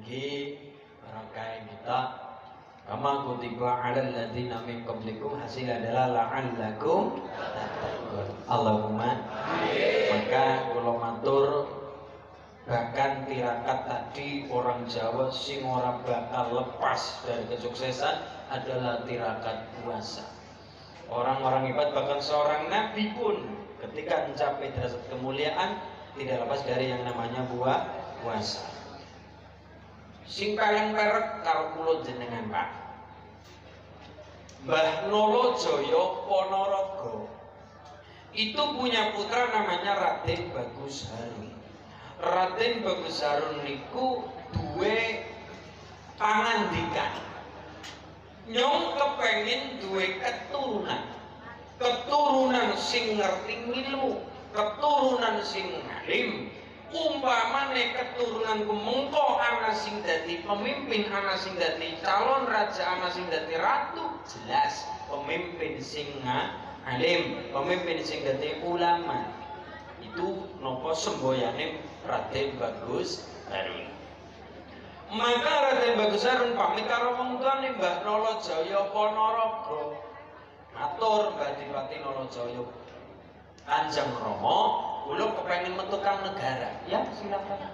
Nggih, barokah kita. Kama kutiba 'alal ladzina min qablikum hasil adalah la'allakum tattaqun. Allahumma amin. Maka kula matur bahkan tirakat tadi orang Jawa sing ora bakal lepas dari kesuksesan adalah tirakat puasa. Orang-orang hebat bahkan seorang nabi pun ketika mencapai derajat kemuliaan tidak lepas dari yang namanya puasa. Sing paling perek karo kula jenengan Pak. Mbah Nalajaya Ponorogo itu punya putra namanya Raden Bagus Harun. Raden Bagus Harun niku duwe pangandikan. Nyong kepengin duwe keturunan sing ngerti ngilu, keturunan sing alim. Umpamane keturunan mengko ana sing dadi pemimpin, ana sing dadi calon raja, ana sing dadi ratu, jelas pemimpin sing alim, pemimpin sing dadi ulama. Itu nopo semboyane Raden Bagus Harun. Maka Raden Bagus Harun pamit karo wong tuane Mbah Nalajaya Ponorogo. Matur Mbah Dipati Nalajaya, Kanjeng Rama, kula kepengen menentukan negara. Ya, silakan.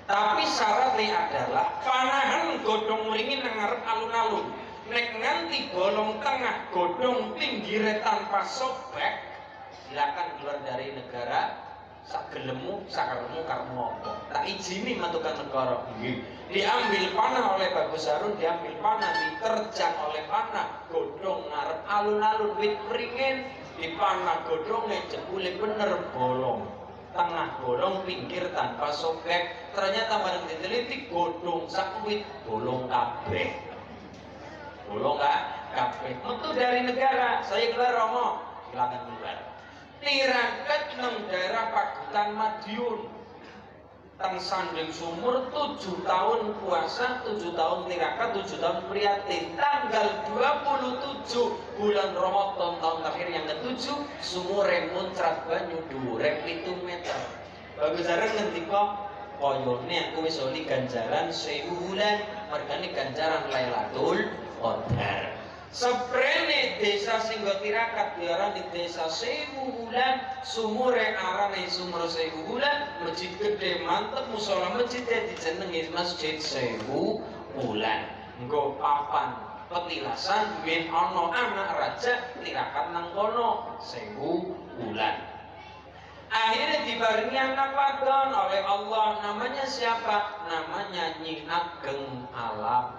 Tapi syaratnya adalah panahan godhong mringin nang ngarep alun-alun. Nek nganti bolong tengah godhong pinggire tanpa sobek, silakan keluar dari negara. Sagelemu, sakaremu, karemu apa? Tak izini menentukan negara. Diambil panah oleh Bagus Harun, diambil panah, diterjang oleh panah, godhong ngarep alun-alun wit mringin. Di panah godhongnya jebule bener bolong, tengah bolong, pinggir tanpa sobek. Ternyata bareng diteliti godhong sakwit bolong kabeh. Bolong kabeh. Metu dari negara, saya keluar Romo, silakan keluar. Tirakat nang daerah Pagutan Madiun. Tang Sanding Sumur 7 tahun puasa, 7 tahun tirakat, 7 tahun prihatin. Tanggal 27 bulan Ramadan tahun terakhir yang ke-7, sumure muncrat banyu dhuwure 7 meter. Bagus Harun ngendika, koyone aku wis oli ganjaran 1000 wulan, mergane ganjaran Lailatul Qadar. Seprene desa Singgo Tirakat diarani desa 1000 wulan, sumure arane sumur 1000 wulan, masjid gede mantep, musala masjid dijenengi Masjid 1000 wulan. Engko papan petilasan min ana anak raja tirakat nang kono 1000 wulan. Akhirnya dibarengi anak wadon oleh Allah. Namanya siapa? Namanya Nyi Ageng Alap.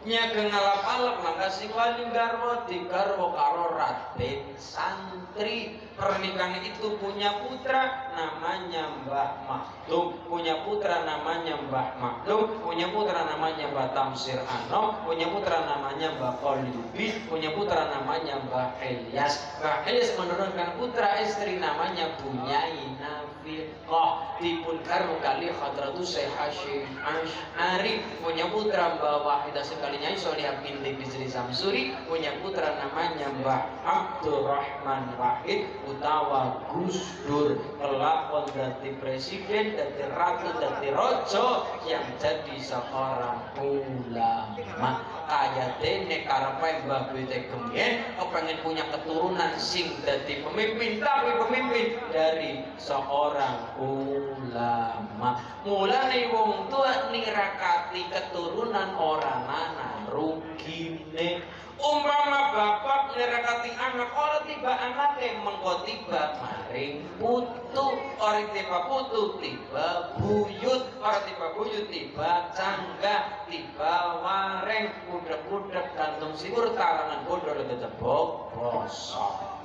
Nyi Ageng Alap maka sing wali garwa digarwa karo Raden Santri. Pernikahan itu punya putra namanya Mbah Makdum, punya putra namanya Mbah Makdum, punya putra namanya Mbah Tamsir Anom, punya putra namanya Mbah Qolibi, punya putra namanya Mbah Ilyas. Mbah Ilyas menurunkan putra istri namanya Bunyai Nafiqah, dipun garwa kali Hadratus Syekh Hasyim Asy'ari, punya putra Mbah Wahidah sekalinya Sholihah binti Bisri Samsuri, punya putra namanya Mbah Abdurrahman Wahid utawa Gus Dur. Kelakon dadi presiden, dadi ratu, dadi rojo yang jadi seorang ulama. Kaya dene karepe Mbah Bete Gemien kepengen punya keturunan sing dadi pemimpin, tapi pemimpin dari seorang ulama. Mulane wong tua nirakati keturunan orang anak rugine. Umpama bapak nirakati anak ora tiba anake mengko tiba maring putu, ora tiba putu tiba buyut, ora tiba buyut tiba cangga, tiba wareng, budek-budek gantung sikur tarangan bodor kecebok bosok.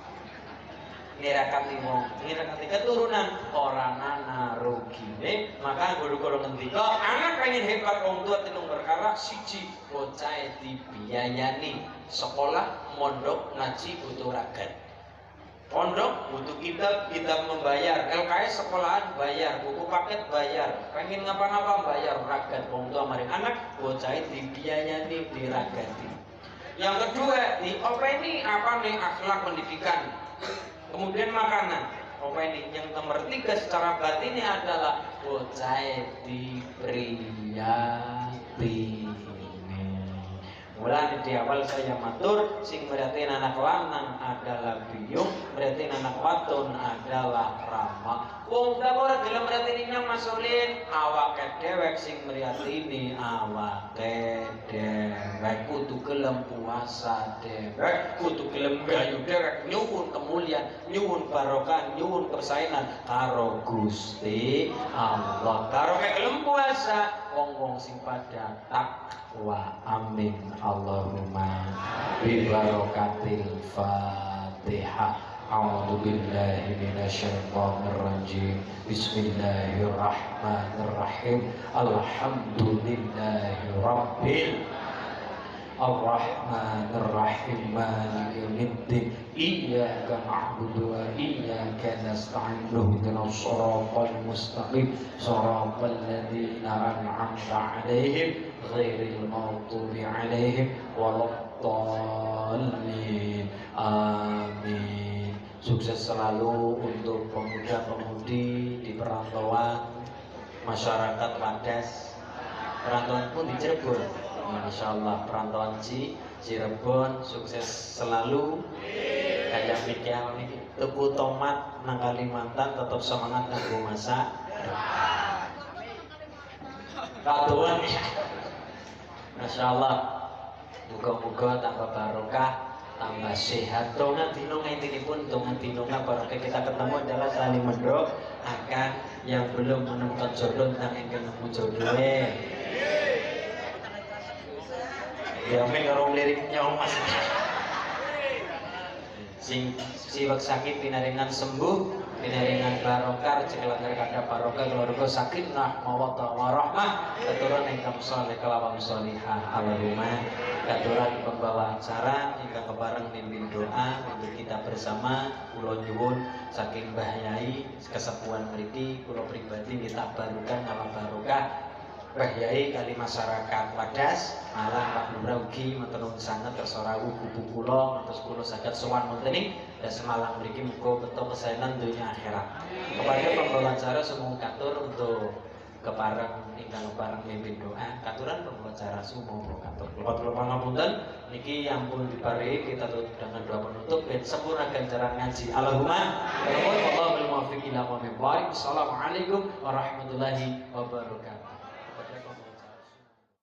Nirakati wong, nirakati keturunan orang anak rugine. Maka guru kalau ngendika anak pengen hebat wong tua tinung perkara siji bocah dibiayani sekolah, mondok, ngaji butuh ragat. Pondok butuh kitab membayar, LKS sekolahan bayar, buku paket bayar, pengen ngapa-ngapa bayar, ragat wong tua maring anak bocah dibiayani diragati. Yang kedua diopeni apa nih akhlak pendidikan. Kemudian makanan. Ini yang nomor 3 secara batinnya adalah bocahe dipriyati. Mulai di awal saya matur, sing berarti anak lanang adalah biyung, berarti anak wadon adalah rama. Wong dapur gelem berarti ini masulin awak dewek sing berarti ini awak dewek kudu gelem puasa dewek, kudu gelem gayu dewek nyuwun kemuliaan, nyuwun barokah, nyuwun persainan karo Gusti Allah. Karo gelem puasa wong-wong sing pada takwa. Amin Allahumma bi barakatil Fatihah. A'udzu billahi minasyaitonir rajim. Bismillahirrahmanirrahim. Alhamdulillahi rabbil Ar-Rahmanir-Rahim Maliki yaumiddin. Iyyaka na'budu wa iyyaka nasta'in. Ihdinas siratal mustaqim. Siratal ladzina an'amta 'alaihim ghairil maghdubi 'alaihim waladdallin. Amin. Sukses selalu untuk pemuda-pemudi di perantauan masyarakat Wadas. Perantauan pun di Cirebon. Masya Allah, perantauan Cirebon sukses selalu. Kayak mikir ini tuku tomat nang Kalimantan tetap semangat kanggo masak. Katuan, Masya Allah, muga-muga tambah barokah, tambah sehat. Donga dino ngintinipun donga dino barokah kita ketemu adalah saling mendoakan yang belum menemukan jodoh dan ingin nemu jodohnya. Ya karo liriknya Mas. Sing siwak sakit pinaringan sembuh, pinaringan barokah, cekelan kada barokah keluarga sakinah mawaddah warahmah, keturunan ingkang saleh kelawan salihah. Allahumma keturunan pembawa acara ingkang kebareng mimpin doa untuk kita bersama. Kula nyuwun saking Mbah Yai kesepuhan mriki kula pribadi ditabarukan ngalam barokah. Mbah Yai kali masyarakat Wadas malah Pak Lurah ugi matur nuwun sanget tersorah kubu kula ngantos kula saged sowan wonten ing Semalang mriki muga beto kesaenan dunya akhirat. Kepada pembawa acara sumung katur untuk kepareng ingkang kepareng mimpin doa katuran pembawa acara sumung katur. Kula pangapunten niki ampun diparingi kita tutup dengan doa penutup ben sempurna ganjaran ngaji. Allahumma wallahu muwaffiq ila aqwamit thoriq. Assalamualaikum warahmatullahi wabarakatuh.